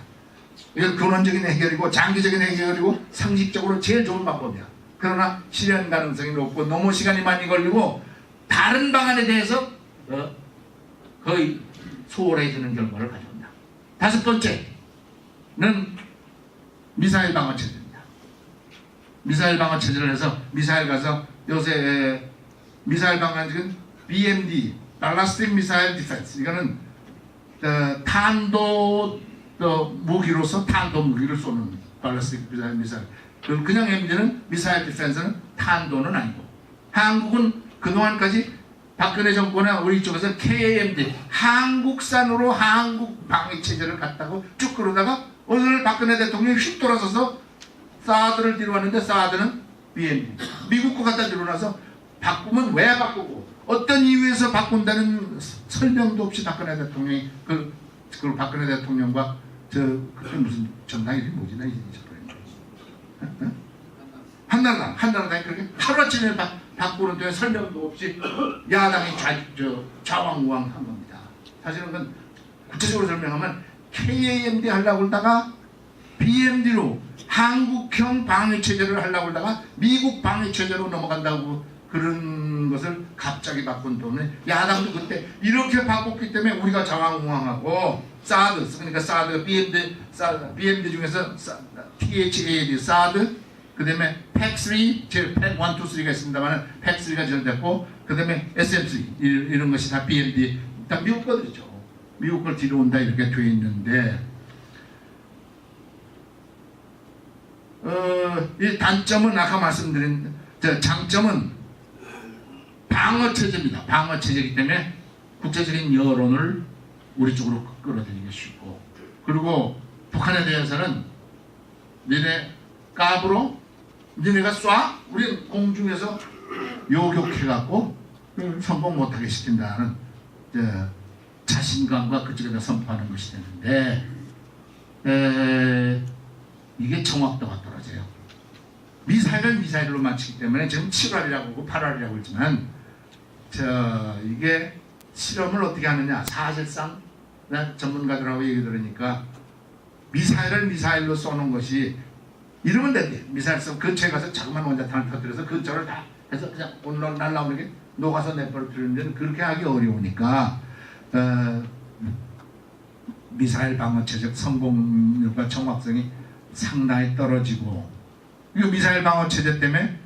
이건 근원적인 해결이고 장기적인 해결이고 상식적으로 제일 좋은 방법이야. 그러나 실현 가능성이 높고 너무 시간이 많이 걸리고 다른 방안에 대해서 거의 소홀해지는 결과를 가져온다. 다섯 번째는 미사일 방어 체제입니다. 미사일 방어 체제를 해서 미사일 가서 요새 미사일 방어 지금 BMD, Ballistic Missile Defense, 이거는 탄도 무기로서 탄도 무기를 쏘는 발라스틱 미사일. 그냥 MD는 미사일 디펜스는 탄도는 아니고, 한국은 그동안까지 박근혜 정권의 우리 쪽에서 KAMD, 한국산으로 한국 방위 체제를 갖다고 쭉 그러다가 오늘 박근혜 대통령이 휙 돌아서서 사드를 뒤로왔는데, 사드는 BMD, 미국 거 갖다 뒤로나서 바꾸면 왜 바꾸고 어떤 이유에서 바꾼다는 설명도 없이 박근혜 대통령이 그 박근혜 대통령과 그때 무슨 정당 이름이 뭐지? 나 잊어버렸네. 한나라당이 그렇게 하루아침에 바꾸는 데 설명도 없이 야당이 좌왕우왕한 겁니다. 사실은 그건 구체적으로 설명하면 KAMD 하려고 그러다가 BMD로 한국형 방위체제를 하려고 그러다가 미국 방위체제로 넘어간다고, 그런 것을 갑자기 바꾼 때문에 야당도 그때 이렇게 바꿨기 때문에 우리가 좌왕우왕하고, 사드, 그러니까 사드, BMD 중에서 THAAD, 사드, 그 다음에 팩3, 즉 팩 1, 2, 3가 있습니다만 팩3가 지원됐고, 그 다음에 SM3 이런 것이 다 BMD, 다 미국 거들이죠. 미국 걸 뒤로 온다 이렇게 되어 있는데, 이 단점은 아까 말씀드린, 장점은 방어체제입니다. 방어체제이기 때문에 국제적인 여론을 우리 쪽으로 끌어들이기 쉽고, 그리고 북한에 대해서는 니네 까불어? 니네가 쏴? 우리 공중에서 요격해갖고 성공 못하게 시킨다는 자신감과 그쪽에다 선포하는 것이 되는데, 이게 정확도가 떨어져요. 미사일을 미사일로 맞추기 때문에 지금 7월이라고 하고 8월이라고 했지만, 이게 실험을 어떻게 하느냐, 사실상 나 전문가들하고 얘기 들으니까 미사일을 미사일로 쏘는 것이, 이러면 된대. 미사일 쏘면 근처에 가서 자그마한 원자탄을 터뜨려서 근처를 다 해서 그냥 날라오는 게 녹아서 내버려 두는 데는 그렇게 하기 어려우니까 미사일 방어 체제 성공률과 정확성이 상당히 떨어지고, 이 미사일 방어 체제 때문에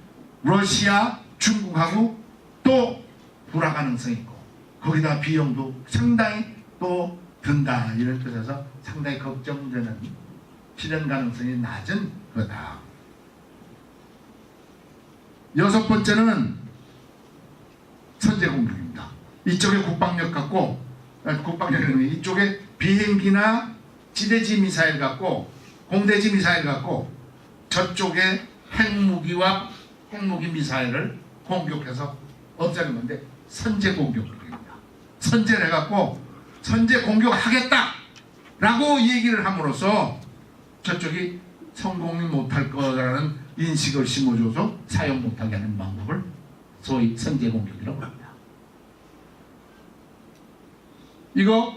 러시아, 중국하고 또 불화 가능성이 있고, 거기다 비용도 상당히 또 든다, 이런 뜻에서 상당히 걱정되는, 실현 가능성이 낮은 거다. 여섯 번째는 선제 공격입니다. 이쪽에 국방력 갖고, 국방력은 이쪽에 비행기나 지대지 미사일 갖고, 공대지 미사일 갖고, 저쪽에 핵무기와 핵무기 미사일을 공격해서 없애는 건데, 선제 공격입니다. 선제를 해갖고 선제 공격하겠다라고 얘기를 함으로써 저쪽이 성공이 못할 거라는 인식을 심어줘서 사용 못하게 하는 방법을 소위 선제 공격이라고 합니다. 이거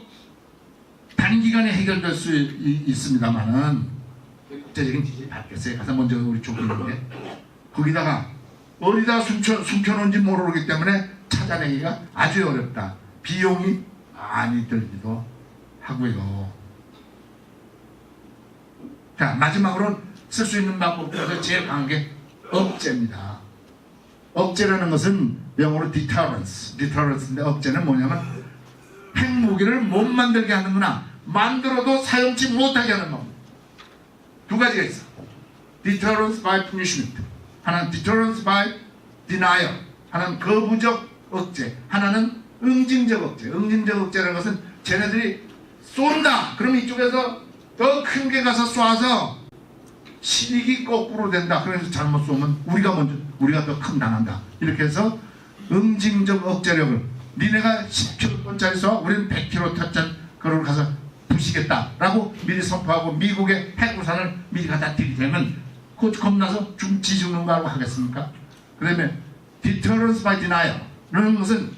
단기간에 해결될 수 있습니다만은 국제적인 지지를 받겠어요. 가서 먼저 우리 조국인데, 거기다가 어디다 숨겨놓은지 모르기 때문에 찾아내기가 아주 어렵다. 비용이 많이 들기도 하고요. 자, 마지막으로 쓸 수 있는 방법 중에서 제일 강한 게 억제입니다. 억제라는 것은 영어로 deterrence인데, 억제는 뭐냐면 핵무기를 못 만들게 하는구나, 만들어도 사용치 못하게 하는 방법. 두 가지가 있어. deterrence by punishment, 하나는 deterrence by denial, 하나는 거부적 억제, 하나는 응징적 억제. 응징적 억제라는 것은 쟤네들이 쏜다, 그러면 이쪽에서 더 큰 게 가서 쏴서 실익이 거꾸로 된다. 그래서 잘못 쏘면 우리가 더 큰 당한다. 이렇게 해서 응징적 억제력을, 니네가 10kg짜리 쏴, 우리는 100kg짜리 그걸 가서 부시겠다라고 미리 선포하고 미국의 핵우산을 미리 갖다 들이대면 그거 겁나서 죽는 거 알고 하겠습니까? 그 다음에 deterrence by denial 라는 것은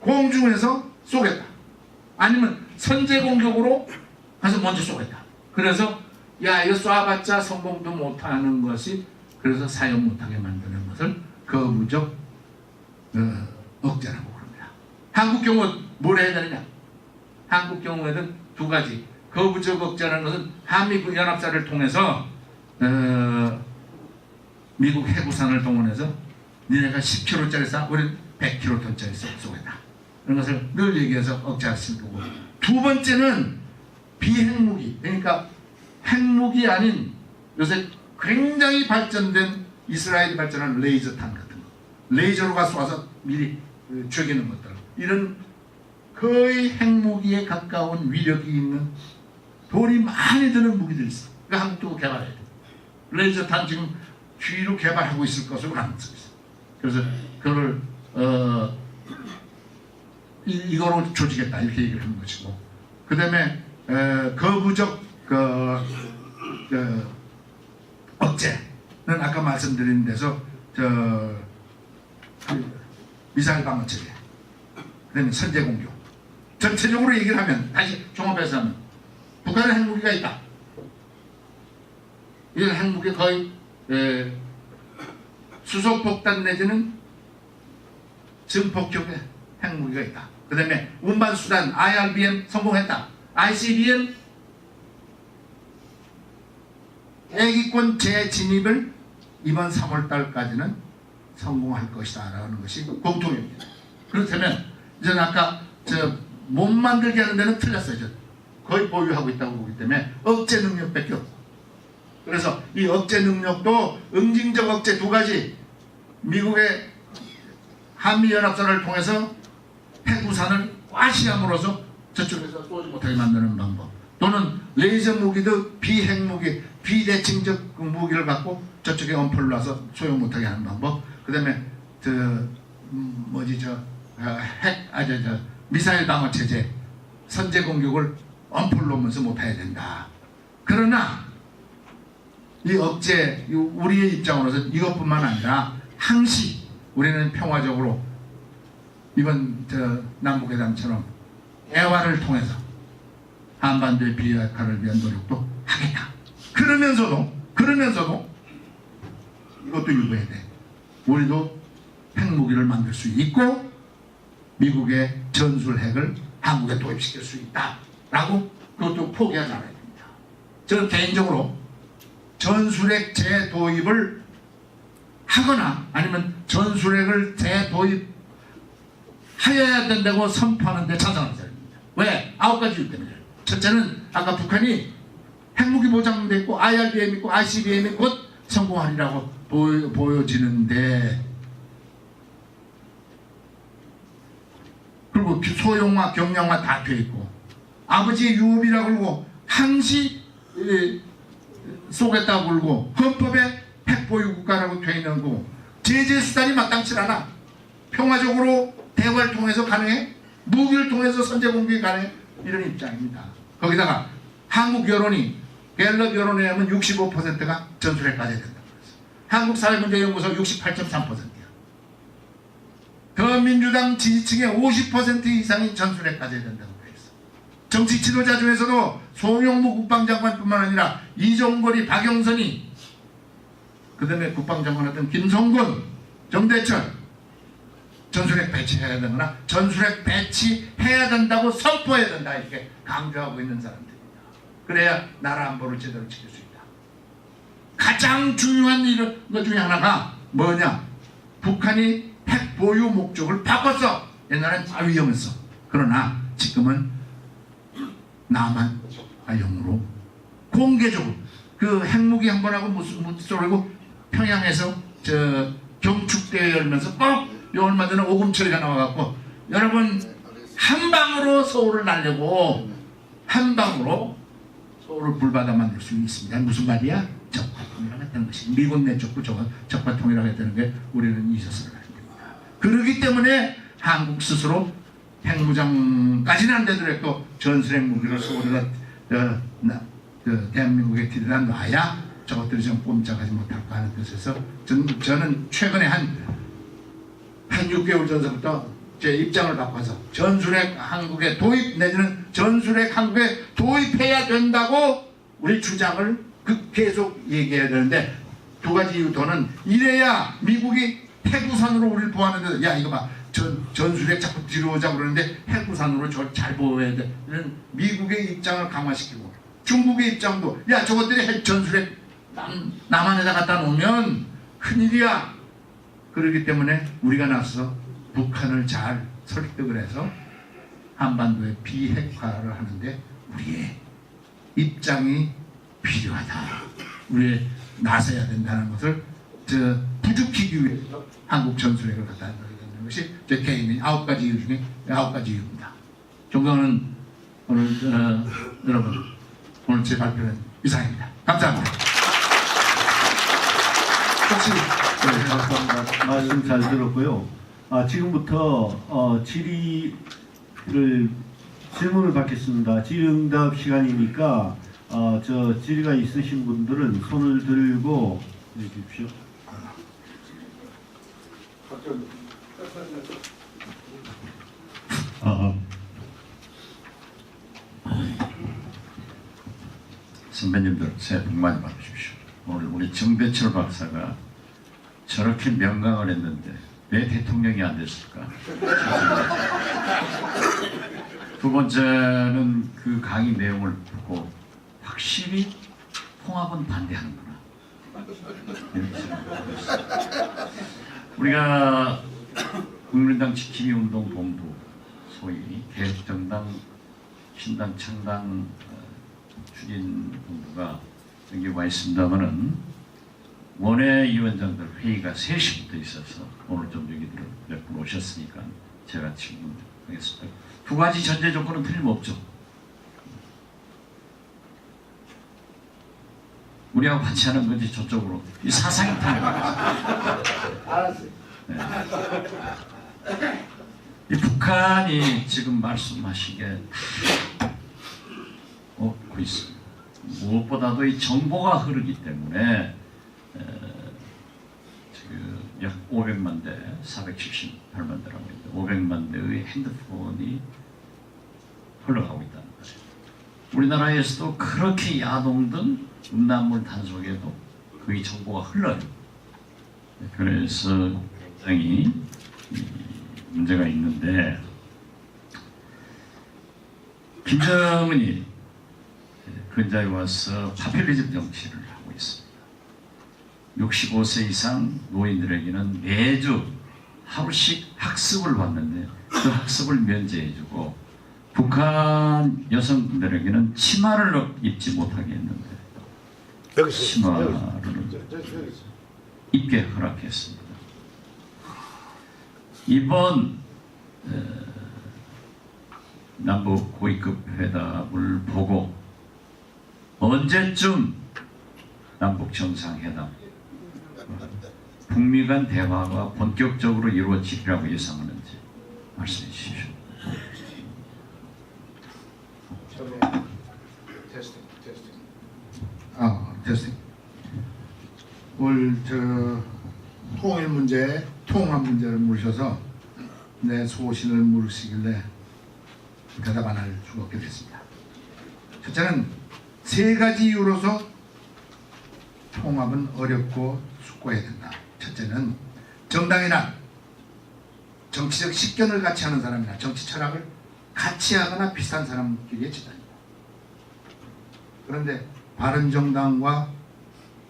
공중에서 쏘겠다, 아니면 선제 공격으로 가서 먼저 쏘겠다. 그래서 야, 이거 쏴봤자 성공도 못하는 것이, 그래서 사용 못하게 만드는 것을 거부적 억제라고 합니다. 한국 경우 뭘 해야 되느냐? 한국 경우에는 두 가지. 거부적 억제라는 것은 한미국 연합사를 통해서 미국 해구산을 동원해서 니네가 10kg짜리 쏴, 우리는 100kg짜리 쏘겠다. 이런 것을 늘 얘기해서 억제할 수 있는 거고, 두 번째는 비핵무기, 그러니까 핵무기 아닌 요새 굉장히 발전된, 이스라엘이 발전한 레이저탄 같은 거, 레이저로 가서 쏴서 미리 죽이는 것들, 이런 거의 핵무기에 가까운 위력이 있는 돈이 많이 드는 무기들이 있어. 그러니까 한국도 개발해야 돼. 레이저탄 지금 뒤로 개발하고 있을 것으로 가능성이 있어. 그래서 그걸 이거로 조지겠다, 이렇게 얘기를 하는 것이고, 그 다음에 거부적 억제는 아까 말씀드린 데서 미사일 방어 체계, 그 다음에 선제 공격, 전체적으로 얘기를 하면, 다시 종합해서 하면 북한은 핵무기가 있다. 이 핵무기 거의 수소폭탄 내지는 증폭격의 핵무기가 있다. 그 다음에 운반수단 IRBM 성공했다. ICBM 애기권 재진입을 이번 3월달까지는 성공할 것이다 라는 것이 공통입니다. 그렇다면 이제 아까 못 만들게 하는 데는 틀렸어요. 거의 보유하고 있다고 보기 때문에 억제 능력밖에 없고, 그래서 이 억제 능력도 응징적 억제 두 가지, 미국의 한미연합선을 통해서 핵우산을 과시함으로써 저쪽에서 쏘지 못하게 만드는 방법, 또는 레이저 무기도 비핵무기, 비대칭적 무기를 갖고 저쪽에 엄포를 놔서 소용 못하게 하는 방법, 그 다음에 미사일 방어 체제, 선제 공격을 엄포를 놓으면서 못해야 된다. 그러나 이 억제, 우리의 입장으로서 이것뿐만 아니라 항시 우리는 평화적으로 이번 남북회담처럼 대화를 통해서 한반도의 비핵화를 위한 노력도 하겠다. 그러면서도 이것도 유보해야 돼. 우리도 핵무기를 만들 수 있고 미국의 전술핵을 한국에 도입시킬 수 있다라고 그것도 포기하지 않아야 됩니다. 저는 개인적으로 전술핵 재도입을 하거나 아니면 전술핵을 재도입하여야 된다고 선포하는데 찬성하는 사람입니다. 왜? 9가지 이유 때문에. 첫째는 아까 북한이 핵무기 보장돼 있고 IRBM 있고 ICBM이 곧 성공하리라고 보여지는데, 그리고 소형화 경량화 다 돼 있고 아버지의 유업이라고 그러고 항시 쏘겠다고 그러고 헌법에 핵보유 국가라고 돼 있는 거고 제재 수단이 마땅치 않아. 평화적으로 대화를 통해서 가능해? 무기를 통해서 선제 공격이 가능해? 이런 입장입니다. 거기다가 한국 여론이 갤럽 여론에 의하면 65%가 전술핵 가져야 된다고 그랬어. 한국사회문제연구소 68.3%야. 더민주당 지지층의 50% 이상이 전술핵 가져야 된다고 그랬어. 정치 지도자 중에서도 송영무 국방장관뿐만 아니라 이종걸이, 박영선이, 그 다음에 국방장관 하던 김성근, 정대철 전술핵 배치해야 되거나 전술핵 배치해야 된다고 선포해야 된다 이렇게 강조하고 있는 사람들입니다. 그래야 나라 안보를 제대로 지킬 수 있다. 가장 중요한 것 중에 하나가 뭐냐? 북한이 핵 보유 목적을 바꿨어. 옛날엔 자위형이었어. 그러나 지금은 남한용으로 공개적으로 그 핵무기 한 번 하고 무슨 소리고 평양에서 저 경축대회 열면서 꼭 얼마 전에 오금철이가 나와갖고 여러분 한 방으로 서울을 날려고 한 방으로 서울을 불바다 만들 수 있습니다. 무슨 말이야? 적화통이라고 했다는 것이 미군 내쫓고 적화통이라고 했다는 게 우리는 잊었어야 합니다. 그러기 때문에 한국 스스로 핵무장까지는 안 되더라도 전술핵 무기를 서울에다 대한민국에 들여다 놔야 저것들이 좀 꼼짝하지 못할까 하는 뜻에서 저는 최근에 한 6개월 전서부터 제 입장을 바꿔서 전술핵 한국에 도입 내지는 전술핵 한국에 도입해야 된다고 우리 주장을 계속 얘기해야 되는데, 두 가지 이유 더는 이래야 미국이 핵우산으로 우리를 보호하는데, 야 이거 봐 전술핵 자꾸 들어오자고 그러는데 핵우산으로 잘 보호해야 돼. 이런 미국의 입장을 강화시키고 중국의 입장도 야 저것들이 핵 전술핵 남한에다 갖다 놓으면 큰일이야. 그렇기 때문에 우리가 나서서 북한을 잘 설득을 해서 한반도의 비핵화를 하는데 우리의 입장이 필요하다. 우리의 나서야 된다는 것을 부추기기 위해서 한국 전술핵을 갖다 놓는 것이 제 개인의 9가지 이유 중에 9가지 이유입니다. 존경하는 오늘 여러분, 오늘 제 발표는 이상입니다. 감사합니다. 혹시 네, 감사합니다. 말씀 잘 들었고요. 지금부터 질문을 받겠습니다. 질의응답 시간이니까 질의가 있으신 분들은 손을 들고 해주십시오. 선배님들 새해 복 많이 받으십시오. 오늘 우리 정대철 박사가 저렇게 명강을 했는데 왜 대통령이 안 됐을까? 두 번째는 그 강의 내용을 보고 확실히 통합은 반대하는구나. 이렇게 생각했습니다. 우리가 국민당 지킴이 운동 본부, 소위 개혁정당, 신당, 창당 추진 본부가 여기 와 있습니다만은 원외위원장들 회의가 3시부터 있어서 오늘 좀 여기들 몇 분 오셨으니까 제가 질문하겠습니다. 두 가지 전제 조건은 틀림없죠. 우리하고 같이 하는 건지 저쪽으로 이 사상이 타는 알았어요. 네. 이 북한이 지금 말씀하신 게 없고 있습니다. 무엇보다도 이 정보가 흐르기 때문에 지금 약 500만 대, 478만 대라고 했는데 500만 대의 핸드폰이 흘러가고 있다는 거예요. 우리나라에서도 그렇게 야동든 음란물 단속에도 거의 정보가 흘러요. 그래서 굉장히 문제가 있는데 김정은이 근자에 와서 파퓰리즘 정치를 하고 있습니다. 65세 이상 노인들에게는 매주 하루씩 학습을 받는데 그 학습을 면제해주고 북한 여성들에게는 치마를 입지 못하게 했는데 치마를 입게 허락했습니다. 이번 남북 고위급 회담을 보고 언제쯤 남북 정상회담, 북미 간 대화가 본격적으로 이루어지리라고 예상하는지 말씀해 주십시오. 테스팅. 오늘 통일 문제, 통합 문제를 물으셔서 내 소신을 물으시길래 대답 안 할 수가 없게 됐습니다. 첫째는 3가지 이유로서 통합은 어렵고 숙고해야 된다. 첫째는 정당이나 정치적 식견을 같이 하는 사람이나 정치 철학을 같이 하거나 비슷한 사람끼리의 집단이다. 그런데 바른정당과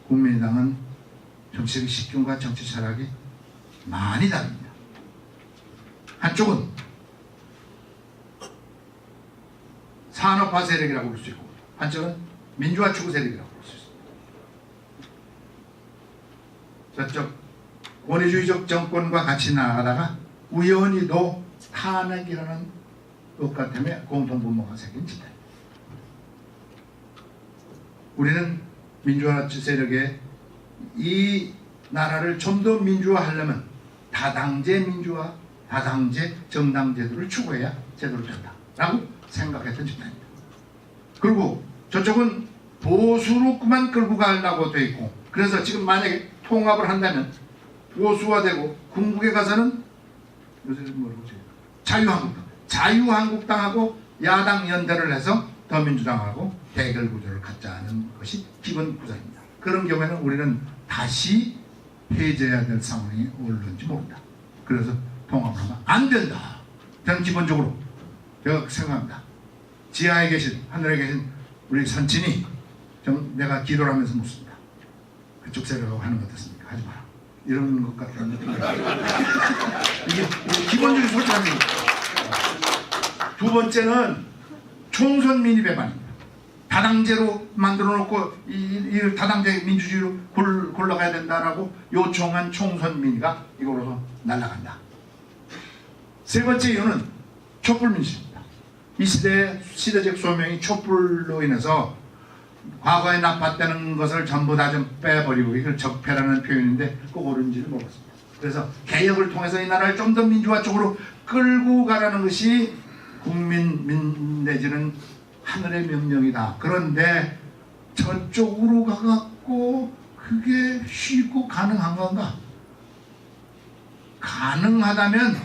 국민의당은 정치적 식견과 정치 철학이 많이 다릅니다. 한쪽은 산업화 세력이라고 볼 수 있고 한쪽은 민주화 추구 세력이라고 볼 수 있습니다. 저쪽 권위주의적 정권과 같이 나아가다가 우연히도 탄핵이라는 것과 때문에 공통분모가 생긴 집단입니다. 우리는 민주화 세력의 이 나라를 좀 더 민주화하려면 다당제 민주화, 다당제 정당 제도를 추구해야 제도를 된다라고 생각했던 집단입니다. 그리고 저쪽은 보수로만 끌고 가려고 돼 있고, 그래서 지금 만약에 통합을 한다면 보수화되고 궁극에 가서는 요새 뭐라고 자유한국당, 자유한국당하고 야당 연대를 해서 더민주당하고 대결 구조를 갖자는 것이 기본 구조입니다. 그런 경우에는 우리는 다시 해제해야 될 상황이 올는지 모른다. 그래서 통합을 하면 안 된다. 저는 기본적으로 제가 생각합니다. 지하에 계신, 하늘에 계신 우리 선친이 내가 기도를 하면서 묻습니다. 그쪽 세력하고 하는 거 어떻습니까? 하지 마라. 이런 것 같은 느낌이 이게 기본적인 솔직함입니다. 두 번째는 총선 민의 배반입니다. 다당제로 만들어 놓고 이 다당제 민주주의로 굴러가야 된다라고 요청한 총선 민의가 이거로서 날아간다. 세 번째 이유는 촛불 민심입니다. 이 시대의 시대적 소명이 촛불로 인해서 과거에 나빴다는 것을 전부 다 좀 빼버리고, 이걸 적폐라는 표현인데 꼭 옳은지를 모르겠습니다. 그래서 개혁을 통해서 이 나라를 좀 더 민주화 쪽으로 끌고 가라는 것이 국민 내지는 하늘의 명령이다. 그런데 저쪽으로 가갖고 그게 쉽고 가능한 건가? 가능하다면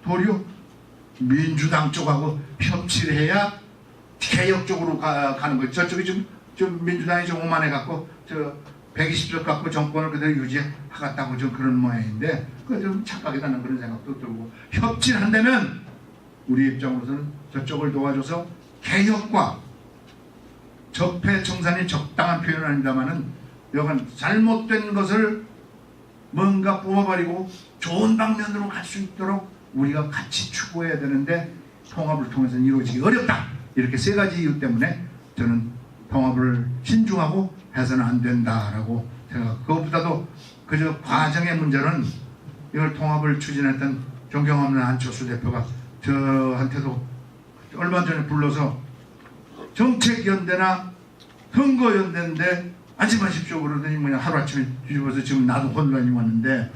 도리어 민주당 쪽하고 협치를 해야 개혁 쪽으로 가는 거예요. 저쪽이 좀 민주당이 좀 오만해갖고 120석 갖고 정권을 그대로 유지하겠다고 좀 그런 모양인데, 그 좀 착각이라는 그런 생각도 들고, 협치를 한다면 우리 입장으로서는 저쪽을 도와줘서 개혁과 적폐 청산이 적당한 표현은 아닙니다만은 여간 잘못된 것을 뭔가 뽑아버리고 좋은 방면으로 갈 수 있도록 우리가 같이 추구해야 되는데 통합을 통해서는 이루어지기 어렵다. 이렇게 3가지 이유 때문에 저는 통합을 신중하고 해서는 안 된다라고 생각. 그것보다도 그저 과정의 문제는 이걸 통합을 추진했던 존경하는 안철수 대표가 저한테도 얼마 전에 불러서 정책연대나 선거연대인데 하지 마십시오 그러더니 뭐냐 하루아침에 뒤집어서 지금 나도 혼란이 왔는데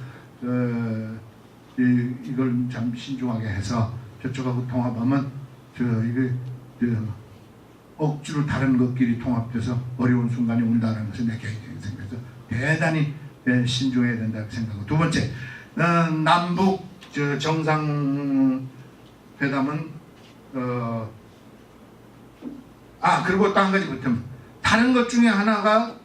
이걸 참 신중하게 해서 저쪽하고 통합하면 억지로 다른 것끼리 통합돼서 어려운 순간이 온다는 것이 내 개인적인 생각에서 대단히 신중해야 된다고 생각하고, 두 번째 남북 정상회담은 그리고 또 한 가지 붙으면 다른 것 중에 하나가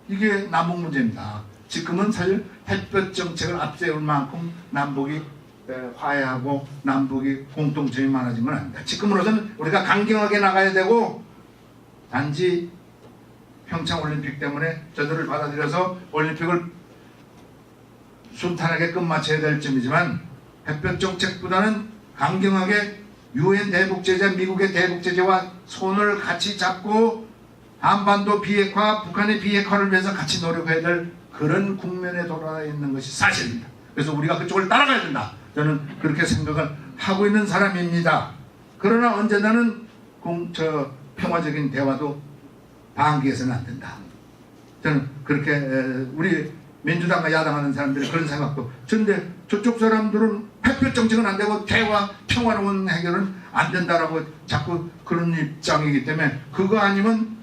이게 남북 문제입니다. 지금은 사실 햇볕 정책을 앞세울 만큼 남북이 화해하고 남북이 공통점이 많아진 건 아닙니다. 지금으로서는 우리가 강경하게 나가야 되고 단지 평창올림픽 때문에 저들을 받아들여서 올림픽을 순탄하게 끝마쳐야 될 점이지만 햇볕 정책보다는 강경하게 유엔 대북제재, 미국의 대북제재와 손을 같이 잡고 한반도 비핵화, 북한의 비핵화를 위해서 같이 노력해야 될 그런 국면에 돌아 있는 것이 사실입니다. 그래서 우리가 그쪽을 따라가야 된다. 저는 그렇게 생각을 하고 있는 사람입니다. 그러나 언제나는 평화적인 대화도 방기해서는 안 된다. 저는 그렇게 우리 민주당과 야당하는 사람들이 그런 생각도. 그런데 저쪽 사람들은 햇볕 정책은 안 되고 대화, 평화로운 해결은 안 된다라고 자꾸 그런 입장이기 때문에 그거 아니면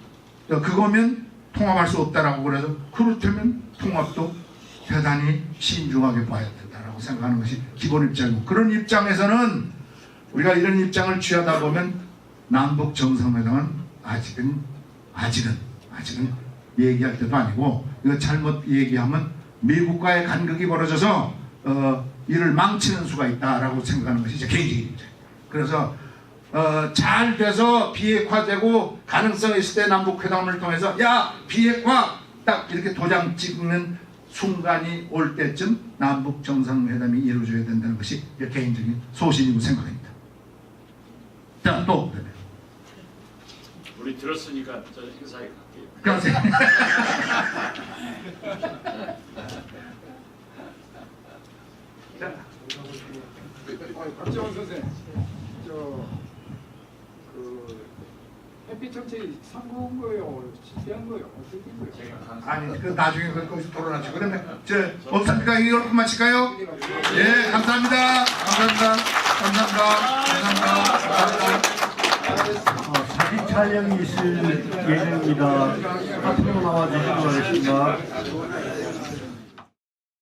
그거면 통합할 수 없다라고 그래서 그렇다면 통합도 대단히 신중하게 봐야 된다라고 생각하는 것이 기본 입장이고 그런 입장에서는 우리가 이런 입장을 취하다 보면 남북 정상회담은 아직은 얘기할 때도 아니고 이거 잘못 얘기하면 미국과의 간극이 벌어져서 이를 망치는 수가 있다라고 생각하는 것이 제 개인적인 입장. 그래서 잘 돼서 비핵화되고 가능성이 있을 때 남북회담을 통해서 야 비핵화 딱 이렇게 도장 찍는 순간이 올 때쯤 남북 정상회담이 이루어져야 된다는 것이 제 개인적인 소신이고 생각입니다. 자, 또 우리 들었으니까 저 행사에 갈게요. 그러세요. 박지원 선생, 햇빛 정책이 성공한 거예요, 실패한 거예요, 어떻게 된 거예요? 아니 그 나중에 거기서 토론하죠. 그러면 없습니까? 이걸 마칠까요? 예, 감사합니다. 사진 촬영이 있을 예정입니다. 앞으로 나와주시기 바랍니다.